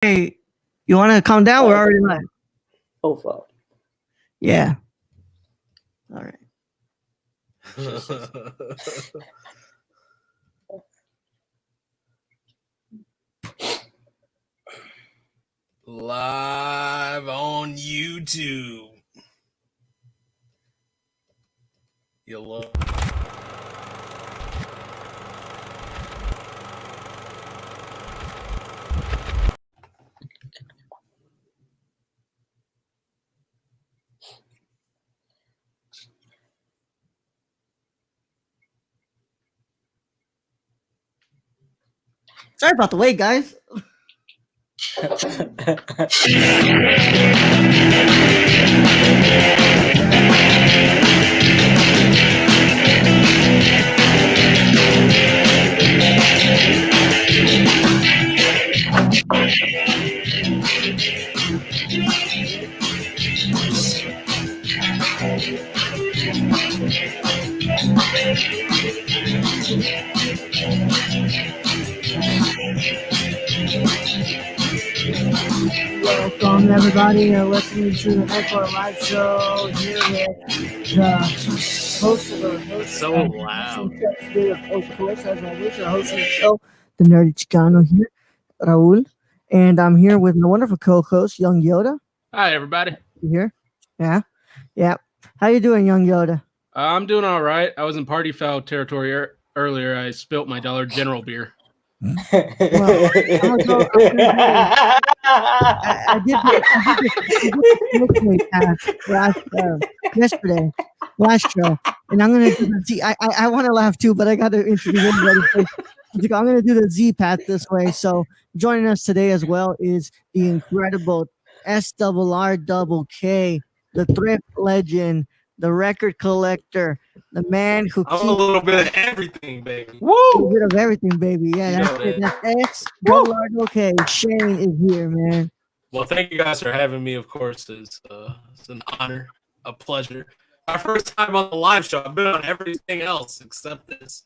Hey, you want to calm down? We're already live. Oh, fuck. Yeah. All right. Live on YouTube. You love. Sorry about the wait, guys. Welcome, everybody. You're listening to the Nightcore Live Show here with the host of the host. So loud. Today, of course, as always, your host of the show, the Nerdy Chicano here, Raul. And I'm here with my wonderful co-host, Young Yoda. Hi, everybody. You here? Yeah. Yeah. How you doing, Young Yoda? I'm doing all right. I was in party foul territory earlier. I spilt my Dollar General beer. Well, I did yesterday, last show, and I'm gonna do the Z. I want to laugh too, but I got to introduce everybody first. I'm gonna do the Z path this way. So joining us today as well is the incredible SRRKK, the thrift legend, the record collector, the man who I'm a little bit of everything, baby. Woo! A little bit of everything, baby. Yeah, that's it. That's SRRKK. Shayne is here, man. Well, thank you guys for having me. Of course, it's an honor, a pleasure. My first time on the live show. I've been on everything else except this.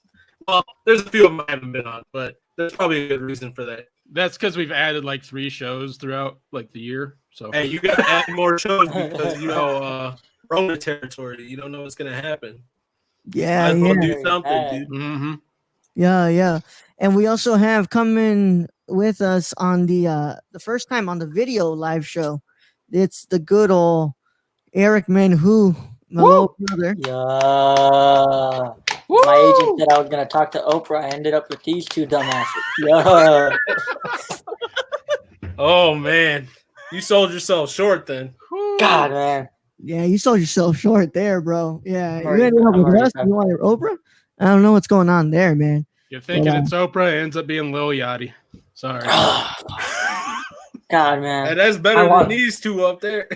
Well, there's a few of them I haven't been on, but there's probably a good reason for that. That's because we've added like 3 shows throughout like the year. So hey, you got to add more shows because Rona territory. You don't know what's gonna happen. Yeah, Might as well do something, dude. Mm-hmm. Yeah. And we also have coming with us on the first time on the video live show. It's the good old Eric Manhu, my little brother. Yeah. My agent said I was gonna talk to Oprah. I ended up with these two dumbasses. Yeah. Oh man, you sold yourself short then. God, man. Yeah, you sold yourself short there, bro. Yeah, you Already- ended up I'm with already us. You wanted Oprah? I don't know what's going on there, man. You're thinking it's Oprah, it ends up being Lil Yachty. Sorry. God, man. Hey, that's better than these two up there.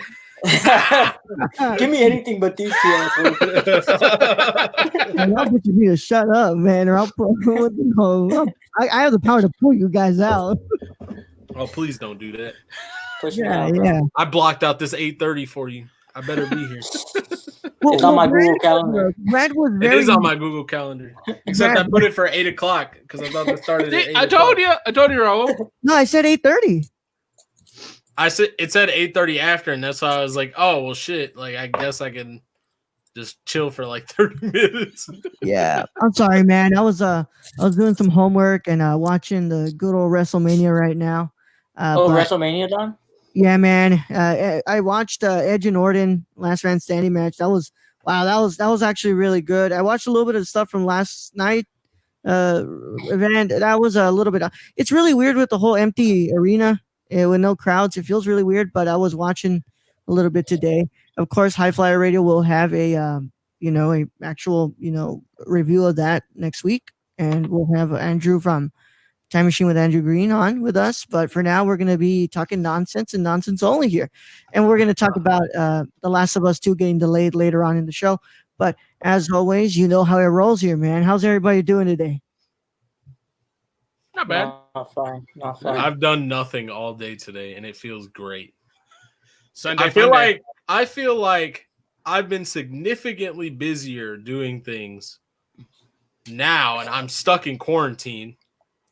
Give me anything but these two assholes. And I'll get you to shut up, man, or I'll I have the power to pull you guys out. Oh, please don't do that. Push me out, bro. Yeah. I blocked out this 8:30 for you. I better be here. It's on my Google Calendar. Brad was It very. is on my Google Calendar. Except I put it for 8 o'clock because I thought it started at 8 I told you, Raul. No, I said 8:30. I said it said 8:30 after, and that's why I was like, oh well, shit. Like I guess I can just chill for like 30 minutes. Yeah, I'm sorry, man. I was doing some homework and watching the good old WrestleMania right now. WrestleMania done? Yeah, man. I watched Edge and Orton last man standing match. That was That was actually really good. I watched a little bit of stuff from last night event. That was a little bit. It's really weird with the whole empty arena with no crowds. It feels really weird. But I was watching a little bit today. Of course, High Flyer Radio will have a actual review of that next week, and we'll have Andrew from Time Machine with Andrew Green on with us. But for now, we're going to be talking nonsense and nonsense only here. And we're going to talk about The Last of Us 2 getting delayed later on in the show. But as always, you know how it rolls here, man. How's everybody doing today? Not bad. Not fine. I've done nothing all day today, and it feels great. Sunday. I feel like I've been significantly busier doing things now, and I'm stuck in quarantine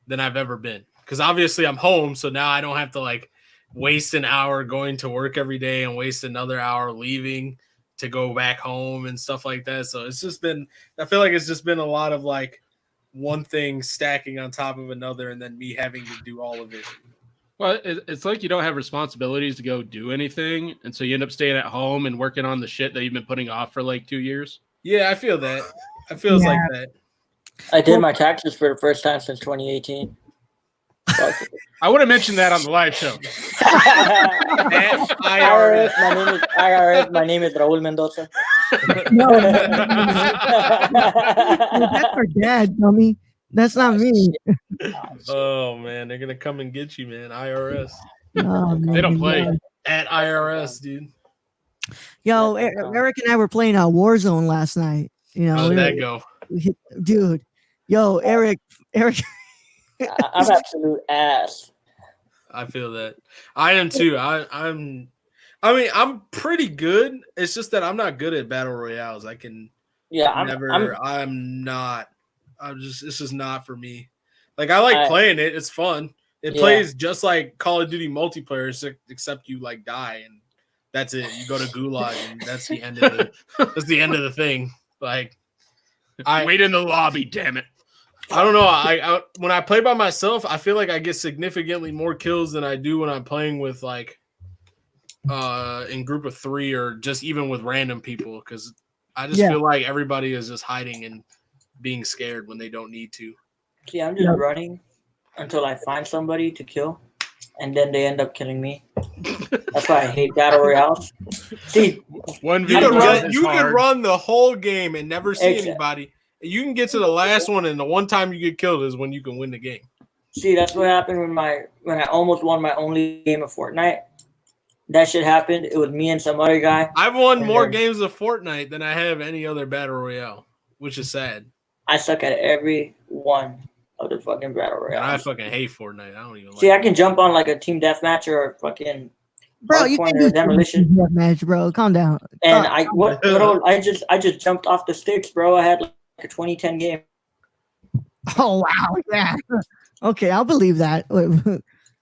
than I've ever been. Because obviously I'm home, so now I don't have to like waste an hour going to work every day and waste another hour leaving to go back home and stuff like that. So it's just been, I feel like it's just been a lot of like one thing stacking on top of another and then me having to do all of it. Well, it's like you don't have responsibilities to go do anything, and so you end up staying at home and working on the shit that you've been putting off for like 2 years. Yeah, I feel that. It feels like that. I did my taxes for the first time since 2018. I would have mentioned that on the live show. IRS, my name is Raul Mendoza. No, that's our dad, dummy. That's not me. Oh man, they're gonna come and get you, man. IRS. Oh, They don't man, play. yeah. At IRS, dude. Yo, Eric and I were playing Warzone last night. You know, How'd that go? dude. Yo, Eric. I'm absolute ass. I feel that. I am too. I'm pretty good. It's just that I'm not good at battle royales. I can it's just not for me. Like I like playing it. It's fun. It plays just like Call of Duty multiplayer, except you like die and that's it. You go to Gulag and that's the end of the thing. Like I wait in the lobby, damn it. I don't know. I when I play by myself, I feel like I get significantly more kills than I do when I'm playing with like in group of 3 or just even with random people because I just feel like everybody is just hiding and being scared when they don't need to. See, I'm just running until I find somebody to kill, and then they end up killing me. That's why I hate battle royales. See, you can run the whole game and never see anybody. You can get to the last one, and the one time you get killed is when you can win the game. See, that's what happened when I almost won my only game of Fortnite. That shit happened. It was me and some other guy. I've won more games of Fortnite than I have any other battle royale, which is sad. I suck at every one of the fucking battle royale. I fucking hate Fortnite. I don't even. See, I can jump on like a team deathmatch or fucking. Bro, you can do demolition deathmatch, bro. Calm down. And I just jumped off the sticks, bro. I had like a 2010 game. Oh wow, yeah. Okay, I'll believe that.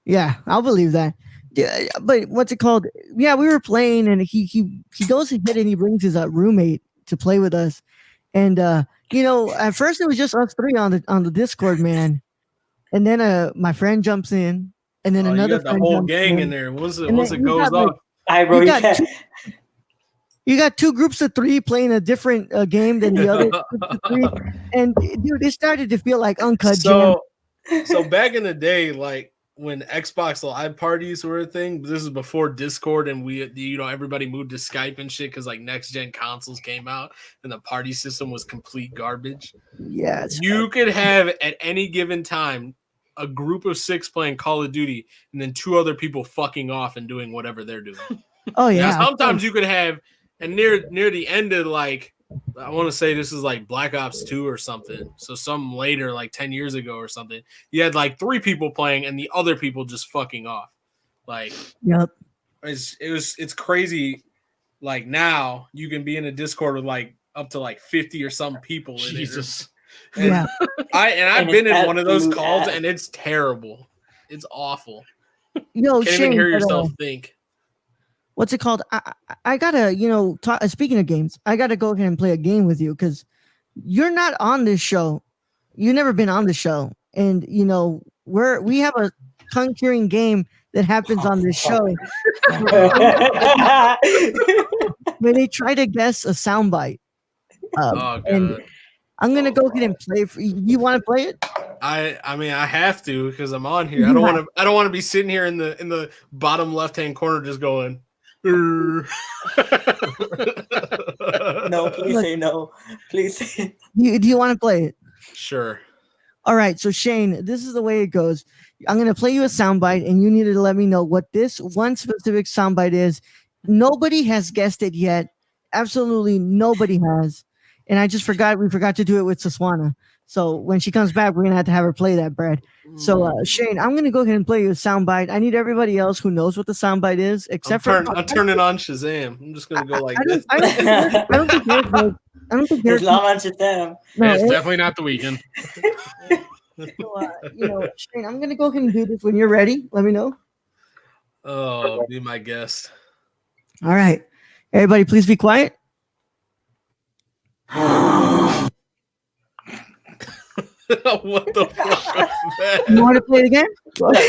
Yeah, I'll believe that. Yeah, but what's it called? Yeah, we were playing, and he goes ahead and he brings his roommate to play with us, and you know, at first it was just us 3 on the Discord, man, and then my friend jumps in, and then another you got the whole gang in there. Once it goes up, you got 2 groups of 3 playing a different game than the other groups of 3, and dude, it started to feel like uncut. So back in the day, like when Xbox Live parties were a thing, this is before Discord and everybody moved to Skype and shit because like next gen consoles came out and the party system was complete garbage. Yeah, you could have at any given time a group of 6 playing Call of Duty and then 2 other people fucking off and doing whatever they're doing. Oh yeah. Now, sometimes you could have, and near the end of like, I want to say this is like Black Ops 2 or something. So some later, like 10 years ago or something, you had like 3 people playing and the other people just fucking off. Like, yep. It's crazy. Like now you can be in a Discord with like up to like 50 or some people in Jesus. it. And I've been in one of those calls and it's terrible. It's awful. Yo, can't Shayne, even hear yourself think. What's it called? I gotta, speaking of games, I gotta go ahead and play a game with you because you're not on this show. You've never been on the show, and we have a tongue-tearing game that happens on this show. When they try to guess a soundbite, and I'm gonna go ahead and play. You want to play it? I mean, I have to because I'm on here. I don't want to be sitting here in the bottom left-hand corner just going. No, please say no. Please say. Do you want to play it? Sure. All right. So Shayne, this is the way it goes. I'm going to play you a soundbite, and you need to let me know what this one specific soundbite is. Nobody has guessed it yet. Absolutely nobody has. And we forgot to do it with Saswana. So when she comes back, we're going to have her play that, Brad. So Shayne, I'm going to go ahead and play you a soundbite. I need everybody else who knows what the soundbite is, except I'm turning on Shazam. I'm just going to go like this. I don't think there's not on Shazam. No, it's definitely not the weekend. So, Shayne, I'm going to go ahead and do this when you're ready. Let me know. Oh, be my guest. All right. Everybody, please be quiet. What the fuck was that? You want to play it again?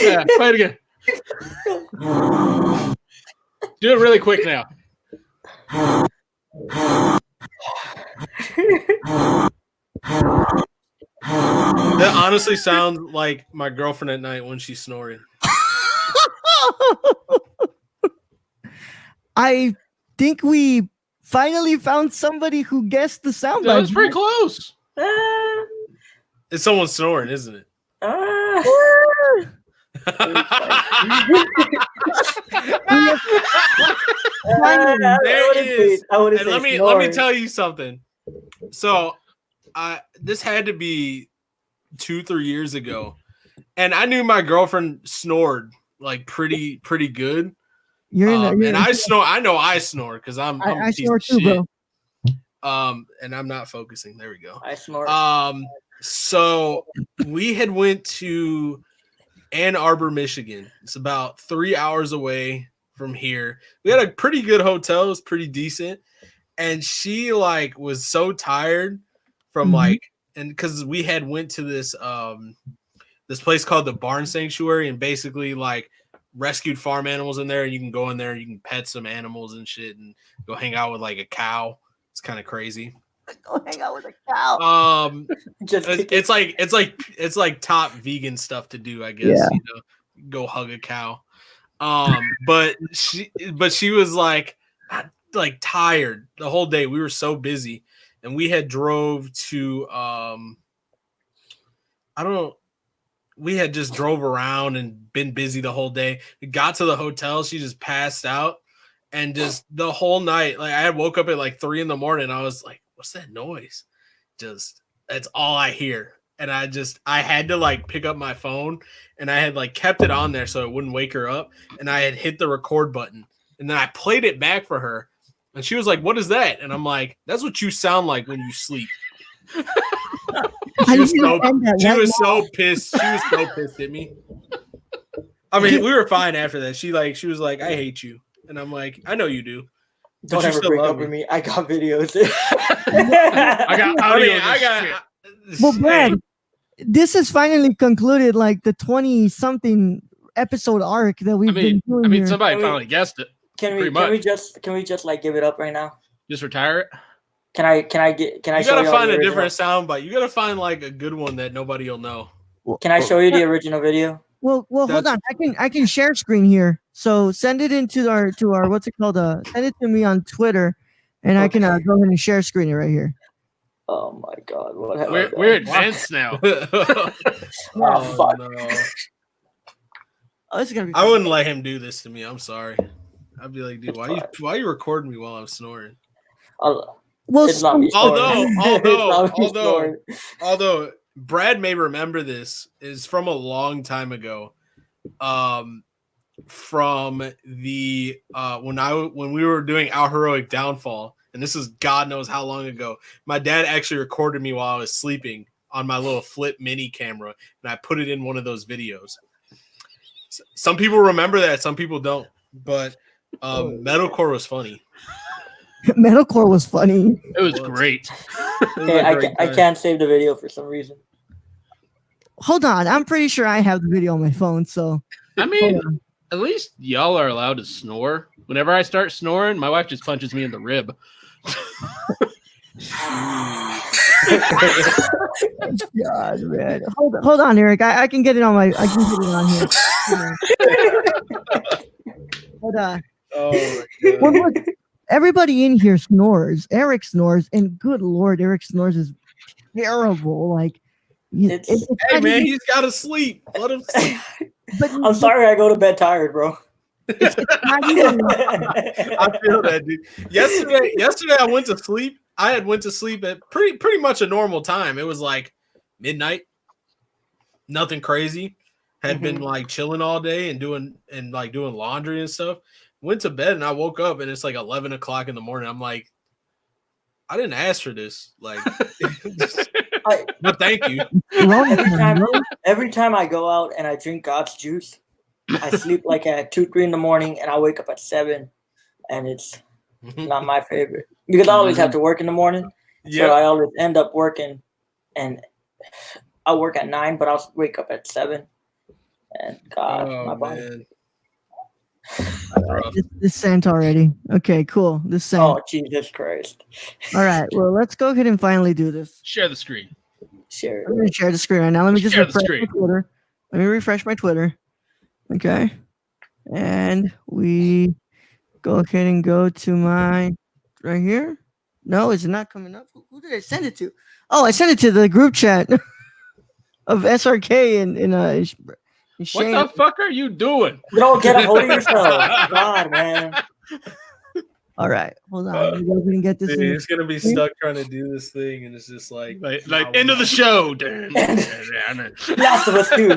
Yeah, play it again. Do it really quick now. That honestly sounds like my girlfriend at night when she's snoring. I think we finally found somebody who guessed the sound. That was pretty close. It's someone snoring, isn't it? There it is. And let me tell you something. So, this had to be 2-3 years ago, and I knew my girlfriend snored like pretty good. And I snore. I know I snore because I'm a piece snore of too, shit. bro. And I'm not focusing. There we go. I snore. So we had went to Ann Arbor, Michigan. It's about 3 hours away from here. We had a pretty good hotel. It was pretty decent. And she like was so tired from and because we had went to this this place called the Barn Sanctuary, and basically like rescued farm animals in there, and you can go in there and you can pet some animals and shit and go hang out with like a cow. It's kind of crazy. Go hang out with a cow. It's like top vegan stuff to do, I guess. Yeah. Go hug a cow. But she was like tired the whole day. We were so busy, and we had drove to we had just drove around and been busy the whole day. We got to the hotel, she just passed out, and just the whole night, like I woke up at like 3 a.m. I was like, what's that noise? Just that's all I hear. And I had to like pick up my phone, and I had like kept it on there so it wouldn't wake her up, and I had hit the record button, and then I played it back for her, and she was like, what is that? And I'm like, that's what you sound like when you sleep. She was so pissed. She was so pissed at me. I mean, we were fine after that. She was like, I hate you. And I'm like, I know you do. Don't ever break up with me. I got videos. I got audio. Well, Brad, this has finally concluded like the 20-something episode arc that we've been doing. I mean, here. somebody finally guessed it. Can we just like give it up right now? Just retire it? Can I You gotta find a different sound bite. You gotta find like a good one that nobody will know. Can I show you the original video? Well, hold on. I can share screen here. So send it into our what's it called? Send it to me on Twitter, and I can go ahead and share screen it right here. Oh my God! We're advanced now. Oh fuck! No. Oh, this is gonna be. I wouldn't let him do this to me. I'm sorry. I'd be like, dude, why you recording me while I'm snoring? Well, it's not me although Brad may remember this is from a long time ago. From the when we were doing Our Heroic Downfall, and this is God knows how long ago. My dad actually recorded me while I was sleeping on my little flip mini camera, and I put it in one of those videos. Some people remember that, some people don't, but metalcore was funny. Metalcore was funny. It was great. I can't save the video for some reason. Hold on, I'm pretty sure I have the video on my phone. So I mean, at least y'all are allowed to snore. Whenever I start snoring, my wife just punches me in the rib. God, man. Hold on, Eric. I can get it on my. I can get it on here. Hold on. Oh my God. Look, everybody in here snores. Eric snores, and good Lord, Eric snores is terrible. Like, It's hey man, he's got to sleep. Let him sleep. I'm sorry, I go to bed tired, bro. It's not even, I feel that, dude. Yesterday I went to sleep. I had went to sleep at pretty much a normal time. It was like midnight. Nothing crazy. Had been like chilling all day and doing laundry and stuff. Went to bed and I woke up and it's like 11 o'clock in the morning. I'm like, I didn't ask for this. Like, but thank you. Every time I go out and I drink God's juice, I sleep like at 2, 3 in the morning, and I wake up at 7, and it's not my favorite because I always have to work in the morning. So I always end up working, and I work at 9, but I'll wake up at 7. And God, my body. Man. This sent already. Okay, cool. This sent. Oh, Jesus Christ. All right. Well, let's go ahead and finally do this. Share the screen. Sure. I'm going to share the screen right now. Let me just Share the refresh my screen. Twitter. Let me refresh my Twitter. Okay. And we go ahead and go to my right here. No, is it not coming up? Who did I send it to? Oh, I sent it to the group chat of Srrkk and Shayne. What the fuck are you doing? Bro, get a hold of yourself. God, man. All right, hold on. We go ahead and get this. Dude, in. it's gonna be stuck trying to do this thing, and it's just like End of the show. Last of Us 2.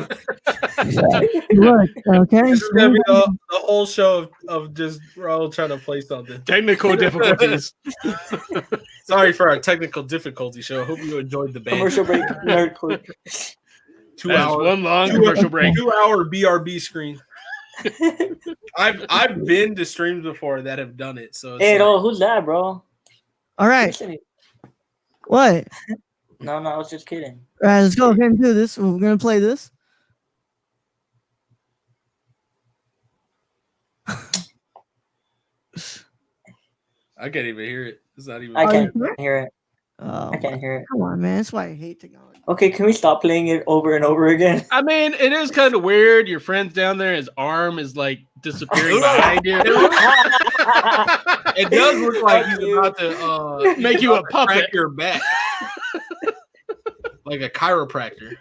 Look, okay. It's gonna be the whole show of just we're all trying to play something. Technical difficulties. Sorry for our technical difficulty show. I hope you enjoyed the band. Commercial break. Nerd quick. 2 That is hour one long commercial break. 2 hour BRB screen. I've been to streams before that have done it. So it's Hey, like, who's that, bro? All right. What? No, I was just kidding. All right, let's go ahead and do this. We're gonna play this. I can't even hear it. It's not even. I can't you sure? hear it. Oh, I can't hear it. come on, man. That's why I hate technology. Okay, can we stop playing it over and over again? I mean, it is kind of weird. Your friend's down there, his arm is like disappearing behind you. It does look like he's about to Make you a puppet. crack your back, like a chiropractor.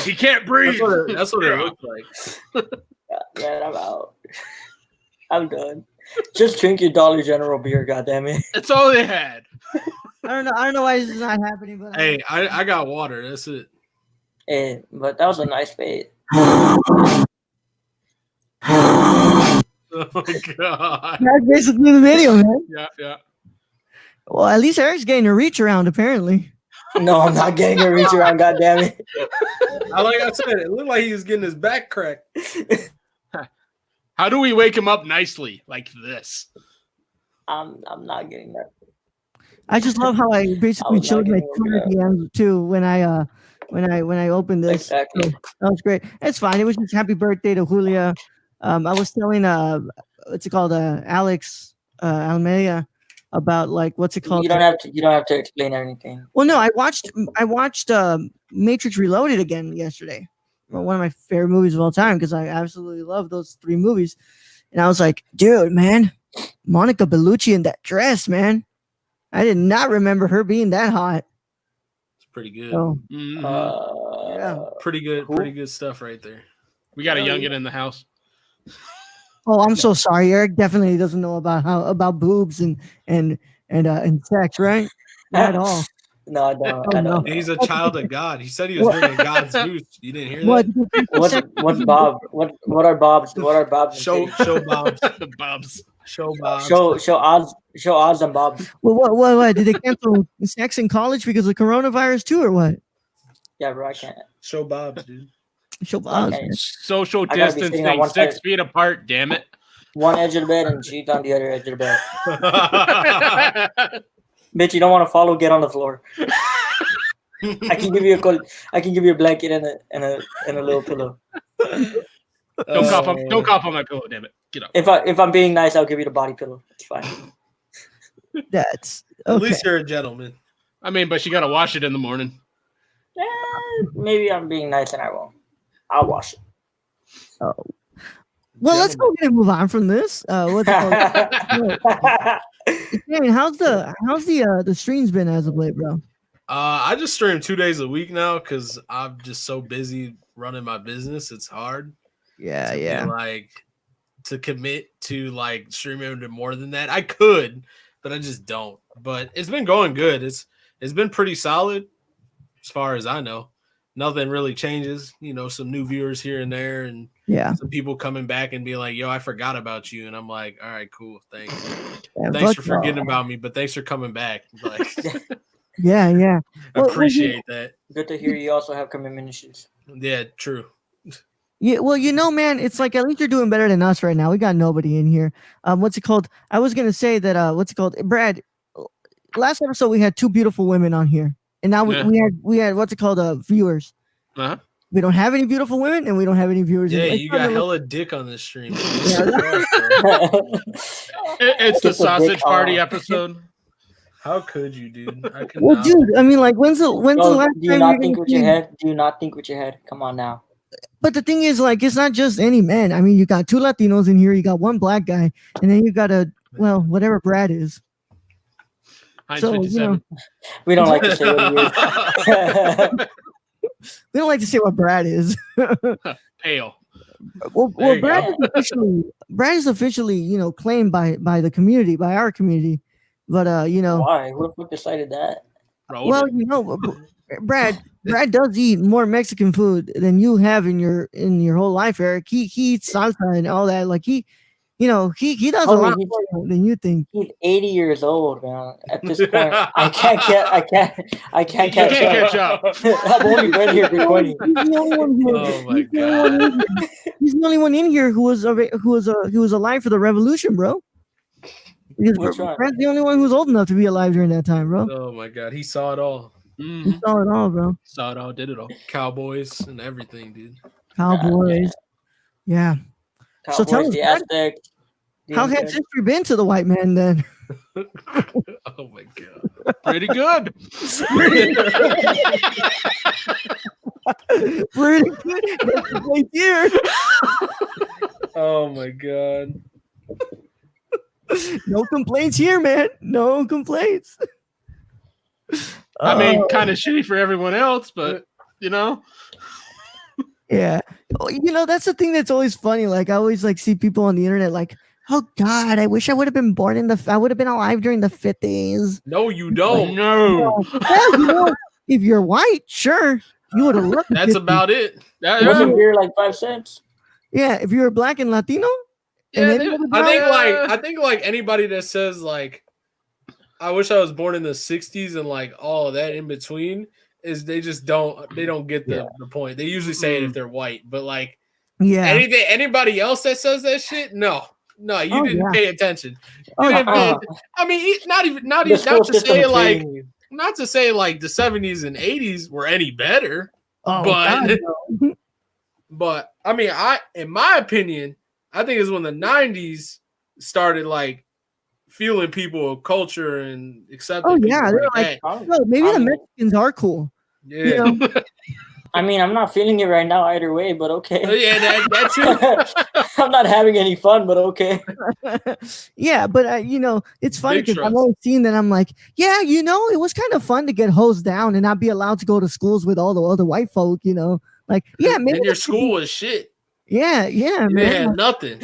He can't breathe. That's what it looks like. Man, I'm out. I'm done. Just drink your Dollar General beer, goddammit. That's all they had. I don't know why this is not happening, but Hey, I got water. That's it. Hey, but that was a nice fade. Oh my god. that's basically the video, man. Yeah. Well, at least Eric's getting a reach around, apparently. No, I'm not getting a reach around, goddammit. Like I said, it looked like he was getting his back cracked. How do we wake him up nicely like this? I'm not getting that. I just love how I basically not showed my getting Twitter over that. DMs too when I opened this. Exactly. So that was great. It's fine. It was just happy birthday to Julia. I was telling what's it called, Alex Almeida about like what's it called? You don't have to explain anything. Well, no, I watched Matrix Reloaded again yesterday. One of my favorite movies of all time because I absolutely love those 3 movies. And I was like, dude, man, Monica Bellucci in that dress, man. I did not remember her being that hot. It's pretty good. So, Yeah. Pretty good stuff right there. We got a youngin in the house. oh, I'm so sorry. Eric definitely doesn't know about boobs and sex, right? Not at all. No, I don't. Oh, I no. don't. He's a child of God. He said he was drinking God's juice. You didn't hear What? that? What's Bob? What are Bob's? What are Bob's? Show Bob's. Bobs. Show Bob's. Show odds and Bob's. Well, what? Did they cancel sex in college because of coronavirus too, or what? Yeah, bro, I can't. Show Bob's, dude. Show Bob's. Okay. Social I gotta be sitting on distancing, one 6 side. feet apart. Damn it. One edge of the bed and she's on the other edge of the bed. Bitch, you don't want to follow? Get on the floor. I can give you a blanket and a little pillow. Don't cough on my pillow. Damn it. Get up. If I'm being nice, I'll give you the body pillow. It's fine. That's At okay. least you're a gentleman. I mean, but you got to wash it in the morning. Maybe I'm being nice and I won't. I'll wash it. Well, let's go ahead and move on from this. What's it called? Hey, how's the streams been as of late, bro? I just stream 2 days a week now because I'm just so busy running my business. It's hard. Yeah, to be, yeah. like to commit to like streaming to more than that. I could, but I just don't. But it's been going good. It's been pretty solid as far as I know. Nothing really changes. You know, some new viewers here and there, and Yeah. some people coming back and being like, "Yo, I forgot about you," and I'm like, "All right, cool, thanks. Yeah, Thanks for fuck no. forgetting about me, but thanks for coming back." Like, Yeah, yeah. Well, appreciate that. Good to hear you also have commitment issues. Yeah, true. Yeah, well, man, it's like at least you're doing better than us right now. We got nobody in here. What's it called? I was gonna say that. What's it called, Brad? Last episode we had two beautiful women on here, and now Yeah. we had what's it called? Viewers. Uh-huh. We don't have any beautiful women, and we don't have any viewers. Yeah, anymore. you got hella dick on this stream. It's the It's a big sausage party call. episode. How could you, dude? I could Well, not. dude, I mean, like, when's the last Do you time not you're think gonna with your see- head? Do you not think with your head? Come on now. But the thing is, like, it's not just any men. I mean, you got two Latinos in here, you got one black guy, and then you got whatever Brad is. Heinz So, 57. We don't like to say what he is. We don't like to say what Brad is. Pale. Well, There you Brad go. is officially, claimed by the community, by our community. But Why? Who the fuck decided that? Rolled well, it. Brad does eat more Mexican food than you have in your whole life, Eric. He eats salsa and all that. Like he does a Homie, lot he's- more than you think. He's 80 years old, man. At this point, I can't You catch can't up. catch up. I've only been here for 20. He's the only one who- Oh my he's the only one god. in here- He's the only one in here who was alive for the revolution, bro. Because Which one? Brad's the only one who's old enough to be alive during that time, bro. Oh my god. He saw it all. He Mhm. saw it all, bro. Saw it all, did it all. Cowboys and everything, dude. Cowboys. Yeah. So tell Cowboys, us, the Brad, Aztecs. the how has Incas. history been to the white man then? Oh my god. Pretty good. Pretty good. Right here. Oh my god. No complaints here, man. No complaints. I mean, Oh, kind of shitty for everyone else, but yeah. Oh, that's the thing that's always funny. Like I always see people on the internet like, oh God, I wish I would have been I would have been alive during the 50s. No, you don't. no. Well, if you're white, sure, you would have loved the That's 50s. about it. Wasn't beer like 5 cents? Yeah, if you were black and Latino, Yeah, and they- then- I think anybody that says like I wish I was born in the 60s and like all of that in between is they don't get the point. They usually say it if they're white, but like yeah. anybody else that says that shit, no, you Oh, didn't yeah. pay attention. Oh, You didn't pay Uh-uh. I mean, not The school to system say is like failing you. not to say like the 70s and 80s were any better, Oh, but God, no. but I mean, in my opinion, I think it's when the 90s started like fueling people of culture and accepting. Oh, people yeah, they're like, that. Probably. No, maybe the I mean- Mexicans are cool. Yeah, You know? I mean, I'm not feeling it right now either way, but okay. yeah, that too. I'm not having any fun, but okay. Yeah, but it's funny Big because I've trust. always seen that. I'm like, yeah, it was kind of fun to get hosed down and not be allowed to go to schools with all the other white folk. Like, yeah, maybe And your that should school be- is shit. Yeah, You man. had nothing.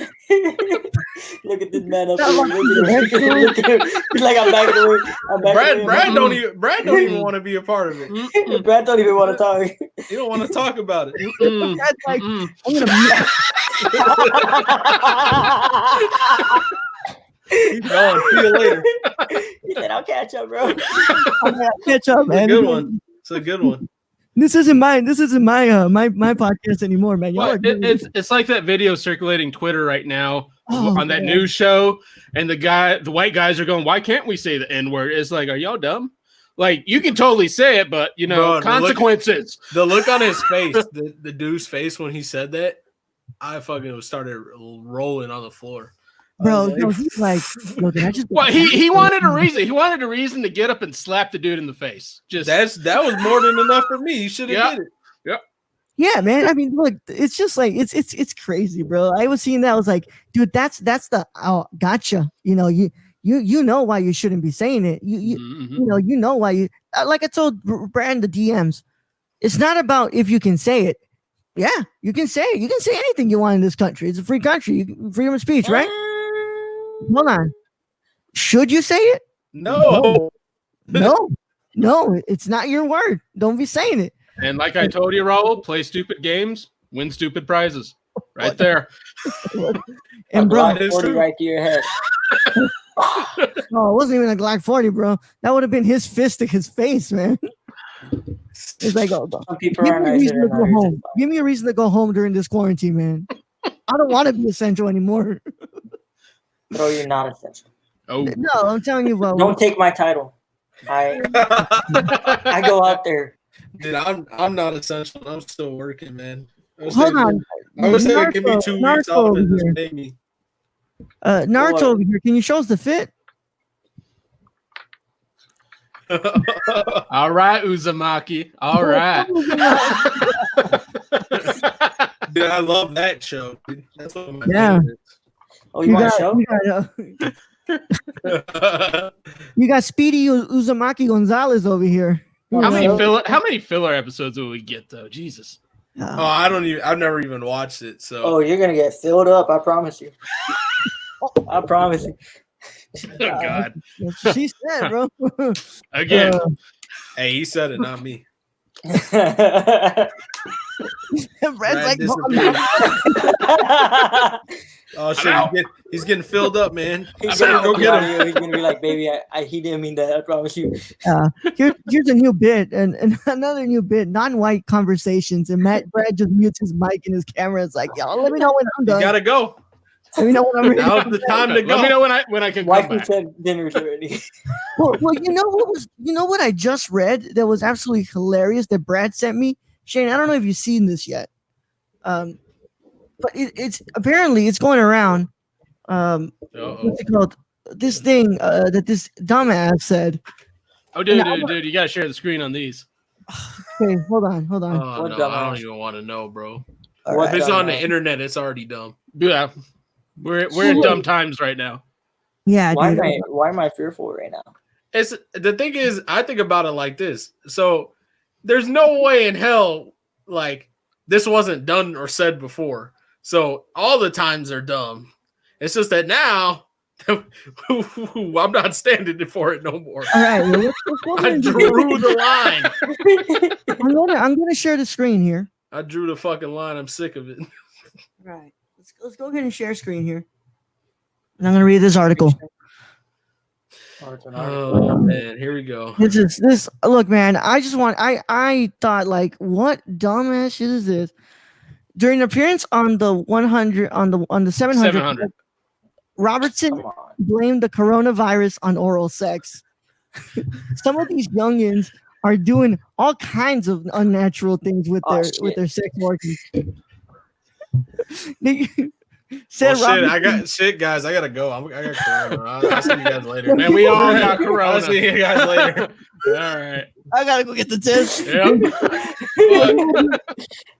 Look at this man up Not here. like Look at him. He's like, I'm back in the way. I'm back in the way. Brad don't even want to be a part of it. Brad don't even want to talk. He don't want to talk about it. Mm-mm. That's like, Mm-mm. I'm gonna He's gone. See you later. He said, I'll catch up, bro. catch up, It's a man. good one. It's a good one. This isn't my my podcast anymore, man. Y'all Well, are doing it's like that video circulating Twitter right now Oh, on that man. news show, and the white guys are going, "Why can't we say the N word?" It's like, are y'all dumb? Like, you can totally say it, but Bro, the look- consequences. The look on his face, the dude's face when he said that, I fucking started rolling on the floor. I bro. was No, he's like, look, I just Well, he wanted a reason. He wanted a reason to get up and slap the dude in the face. Just that was more than enough for me. He should have Yeah. did it. Yeah, man. I mean, look, it's just like it's crazy, bro. I was seeing that. I was like, dude, that's the gotcha. You know why you shouldn't be saying it. Mhm. You know why you like I told Brad in the DMs. It's not about if you can say it. Yeah, you can say it. You can say anything you want in this country. It's a free country. Freedom of speech, right? Hold on. Should you say it? No. No, it's not your word. Don't be saying it. And like I told you, Raul, play stupid games, win stupid prizes. Right there. And bro, That is 40 true. right to your head. oh, it wasn't even a Glock 40, bro. That would have been his fist to his face, man. It's like, Some people give are me a nicer reason to than go others. home. Give me a reason to go home during this quarantine, man. I don't want to be essential anymore. Bro, you're not essential. Oh, No, I'm telling you, bro. Don't take my title. I go out there. Dude, I'm not essential. I'm still working, man. Hold on. I wish they would give me 2 weeks Naruto off over and just here. pay me. Naruto What? over here. Can you show us the fit? all right, Uzumaki. All right. Dude, I love that show. Dude. That's one of my Yeah. favorites. Oh, you want to show? You got Speedy Uzumaki Gonzalez over here. How many show? filler episodes will we get though? Jesus. Oh, I've never even watched it. So Oh, you're gonna get filled up. I promise you. I promise you. Oh God. That's what she said, bro. Again. hey, he said it, not me. Brad's Brad like, disappeared. Oh shit, he's getting filled up, man. He's Better gonna go get him. He's gonna be like, baby, he didn't mean that. I promise you. here's a new bit and another new bit, non-white conversations, and Brad just mutes his mic and his camera. It's like, yo, let me know when I'm You done. gotta go. Let me know when I'm ready. Now's the time to go. Let me know when I can come Wifey back. said dinner's ready. Well, you know what I just read that was absolutely hilarious that Brad sent me? Shayne, I don't know if you've seen this yet. But it's apparently it's going around. What's it called? This thing that this dumbass said. Oh, dude, you gotta share the screen on these. Okay, hold on. Oh, What no, dumbass? I don't even want to know, bro. All If it's on the dumbass? internet, it's already dumb. Yeah, we're in dumb times right now. Yeah, Why dude. am I fearful right now? It's the thing is, I think about it like this. So there's no way in hell like this wasn't done or said before. So all the times are dumb. It's just that now I'm not standing for it no more. All right, well, let's go I ahead and do drew this. the line. I'm gonna share the screen here. I drew the fucking line. I'm sick of it. All right, let's go ahead and share screen here, and I'm gonna read this article. Oh man, here we go. This. Look, man, I thought like, what dumbass shit is this? During an appearance on the 100 on the 700, Robertson Come on. blamed the coronavirus on oral sex. Some of these youngins are doing all kinds of unnatural things with their sex organs. Said Shit, guys. I gotta go. I got corona. I'll see you guys later. Man, we all got corona. I'll see you guys later. All right. I gotta go get the test.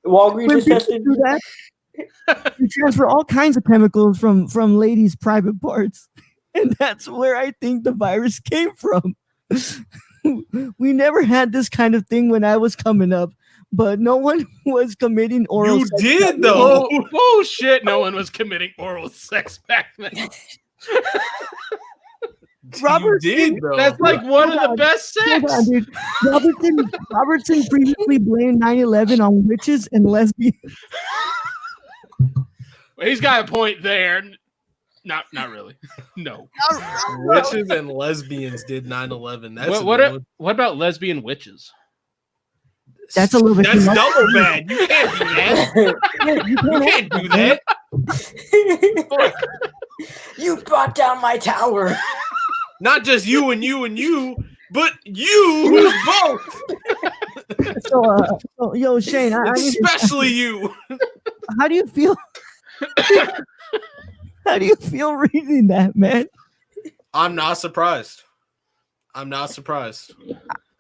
Walgreens When is people testing. do that, you transfer all kinds of chemicals from ladies' private parts, and that's where I think the virus came from. We never had this kind of thing when I was coming up, but no one was committing oral You sex. did though. Bullshit. No one was committing oral sex back then. Robert, you did though. That's like one of the best Hold on, sex. dude. Robertson previously blamed 9/11 on witches and lesbians. Well, he's got a point there. Not really. No. Witches and lesbians did 9/11. That's What about lesbian witches? That's a little bit. That's too much. double bad. You can't do that. You can't do that. You brought down my tower. Not just you and you and you, but you both. So, yo, Shayne, I need to- Especially you. how do you feel? How do you feel reading that, man? I'm not surprised. I'm not surprised.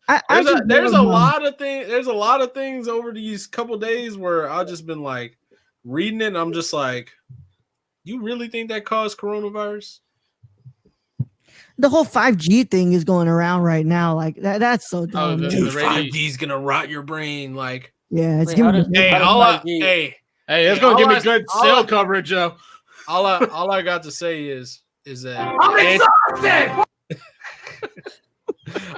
I just There's a don't know. lot of things. There's a lot of things over these couple days where I've just been like reading it. And I'm just like, you really think that caused coronavirus? The whole 5G thing is going around right now. Like that's so dumb. the- man. Dude, radio- 5G's gonna rot your brain. Like, Yeah, it's Wait, giving how me- hey, How does all I, 5G hey, Hey, that's Hey, gonna give me all I- good all cell I- coverage, though. all I got to say is that I'm exhausted.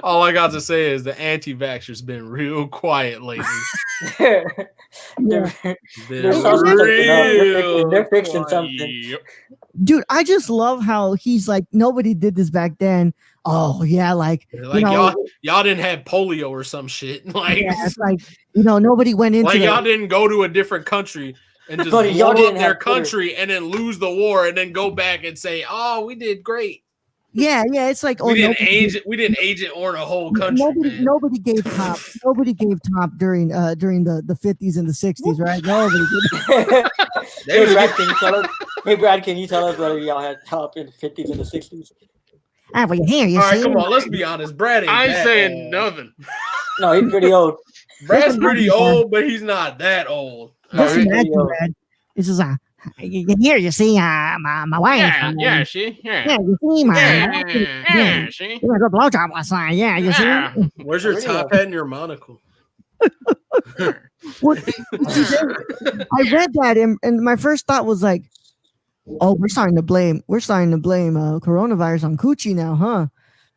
All I got to say is the anti-vaxxers been real quiet lately. they're, Yeah. they're saucing something up. They're fixing quiet. something. Dude, I just love how he's like, nobody did this back then. Oh yeah, like, Like y'all didn't have polio or some shit. Like, yeah, it's like, nobody went into like y'all didn't go to a different country and just Buddy, y'all blow didn't up their have Twitter. country and then lose the war and then go back and say, "Oh, we did great." Yeah, it's like, We didn't Agent Orange a whole country. Nobody gave top. Nobody gave top during the 50s and the 60s, right? Nobody did. Hey, Brad, can you tell us whether y'all had top in the 50s and the 60s? Ah, well, here you All right, see. come on, let's be honest. Brad ain't I ain't that saying old. nothing. No, he's pretty old. Brad's pretty old, but he's not that old. Just he's pretty imagine, old. Brad. This is here you see my wife. Yeah, Yeah, she. yeah, you see my Yeah, she. you went to a blowjob last night. Yeah, you Yeah. see. Where's your Really top old. hat and your monocle? What, I read that and my first thought was like, oh, we're starting to blame coronavirus on coochie now, huh?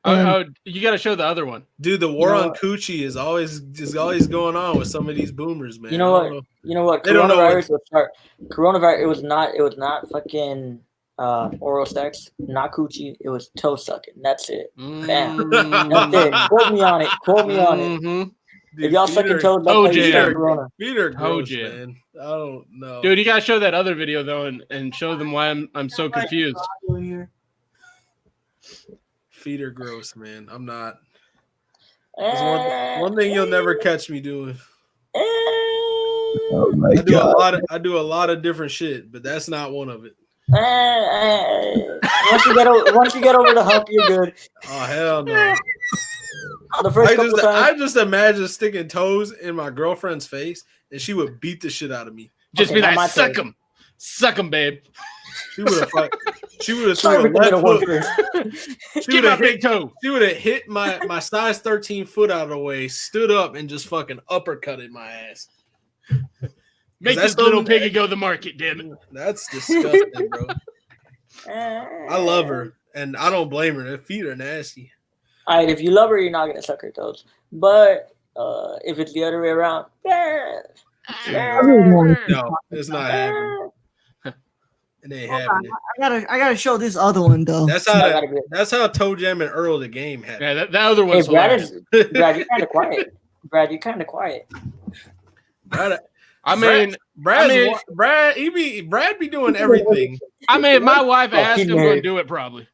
Oh, you got to show the other one. Dude, the war You know on what? coochie is always going on with some of these boomers, man. You know I what? don't You know what? They don't know Coronavirus would start. Coronavirus. It was not fucking oral sex, not coochie. It was toe sucking. That's it. Bam. That's it. Quote me on it. Quote me on it. Mhm. Dude, If y'all feet sucking are- toes, that's how you OJ. start Corona. Feet are gross, yeah. man. I don't know. Dude, you got to show that other video though, and show them why I'm so confused. Feet are gross, man. I'm not. There's one thing you'll never catch me doing. Oh my I do a lot of different shit, but that's not one of it. Once you get over the hump, you're good. Oh hell no! The first couple times, I just imagine sticking toes in my girlfriend's face, and she would beat the shit out of me. Just Okay, be not my like, turn. suck 'em, babe. She would have threw start a with the middle left one foot. first. Get my big toe. She would have hit my size 13 foot out of the way, stood up, and just fucking uppercutted my ass. Make that's this little something- piggy go to the market, damn it. That's disgusting, bro. I love her, and I don't blame her. Her feet are nasty. All right, if you love her, you're not gonna suck her toes. But if it's the other way around, No, it's not happening. It ain't happening. I gotta show this other one though. That's how Toe Jam and Earl the game happened. Yeah, that other Hey, one's Brad, hilarious. Brad, you're kind of quiet. Brad, you're kind of quiet. Brad be doing everything. I mean, if my wife Oh, asked he him, I'm married. gonna do it probably.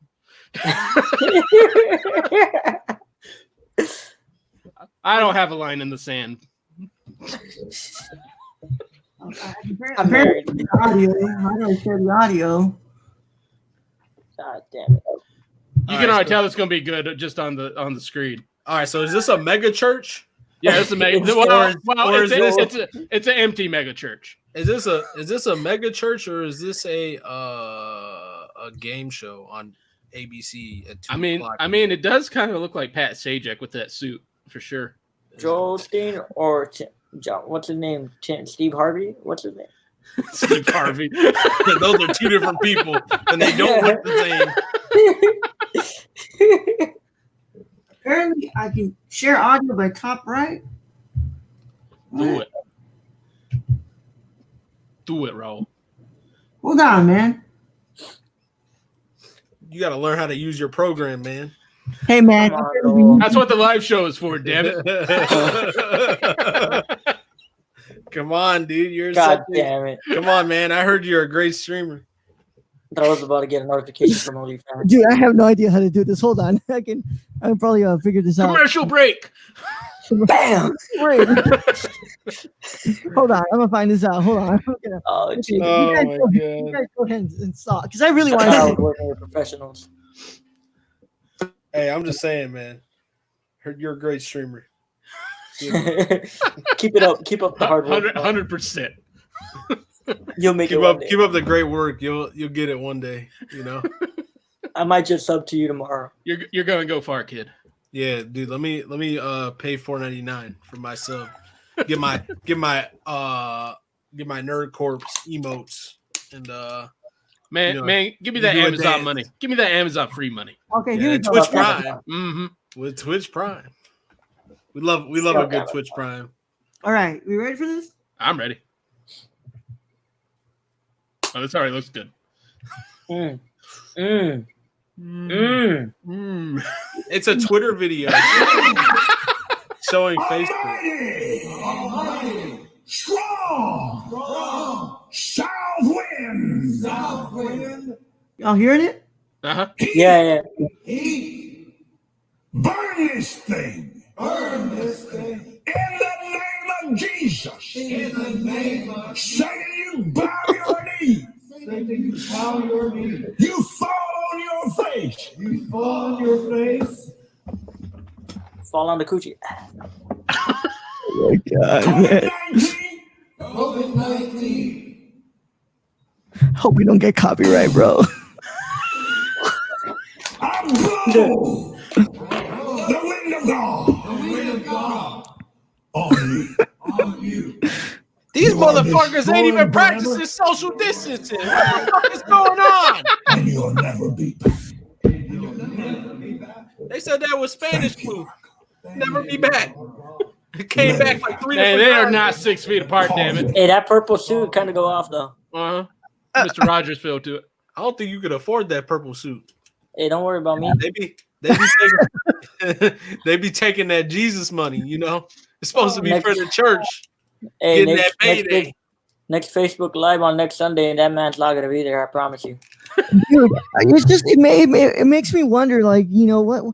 I don't have a line in the sand. I'm married. Audio. How do I share the audio? God damn it. You can already tell it's gonna be good just on the screen. All right, so is this a mega church? Yeah, it's a mega. It's an empty mega church. Is this a mega church or is this a game show on ABC at 2 o'clock? I mean, it does kind of look like Pat Sajak with that suit for sure. Joel Steen or John? What's his name? Steve Harvey? What's his name? Steve Harvey. Those are two different people, and they don't look the same. Apparently, I can share audio by top right. Do it. Do it, Raul. Hold on, man. You got to learn how to use your program, man. Hey, man. Come on, That's what the live show is for, damn it. Come on, dude. You're God something. damn it. Come on, man. I heard you're a great streamer. I was about to get a notification from OnlyFans. Dude, I have no idea how to do this. Hold on. I can probably figure this out. Commercial break. Bam! Wait. Hold on. I'm gonna find this out. Hold on. Oh, geez. Oh, you, guys my go, God. you guys go ahead and stop because I really want I was to. working with professionals. Hey, I'm just saying, man. Heard you're a great streamer. Keep it up. Keep up the hard work. 100%. You'll make it Keep one up, day. keep up the great work. You'll get it one day. You know. I might just sub to you tomorrow. You're gonna go far, kid. Yeah, dude. Let me pay $4.99 for my sub. Get my Nerd Corps emotes and Man, you know, man, give me you that do a Amazon dance. money. Give me that Amazon free money. Okay, here we go. Twitch Prime. Mm-hmm. with Twitch Prime. We love a good Twitch Prime. All right, we ready for this? I'm ready. Oh, this already looks good. It's a Twitter video showing Facebook. Almighty, strong, south wind. Y'all hearing it? Uh-huh. Yeah. Burn this thing. In the name of Jesus. Satan, you bow your knee. You fall on your face. Fall on the coochie. Oh my God, man. COVID-19. Hope we don't get copyright, bro. I blow the wind of God. On you. These You are motherfuckers ain't even destroyed practicing social distancing. What the fuck is going on? And you'll never be back. They said that was Spanish flu. Never be back. It came back like 3 Hey, different they are times. not 6 feet apart, damn it. Hey, that purple suit kind of go off though. Uh-huh. Mr. Rogers feel to it. I don't think you could afford that purple suit. Hey, don't worry about me. They be taking that Jesus money, you know. It's supposed to be for the church. Hey, Getting that payday. next Facebook Live on next Sunday, and that man's not gonna be there. I promise you. Dude, it's just it makes me wonder, like, you know what?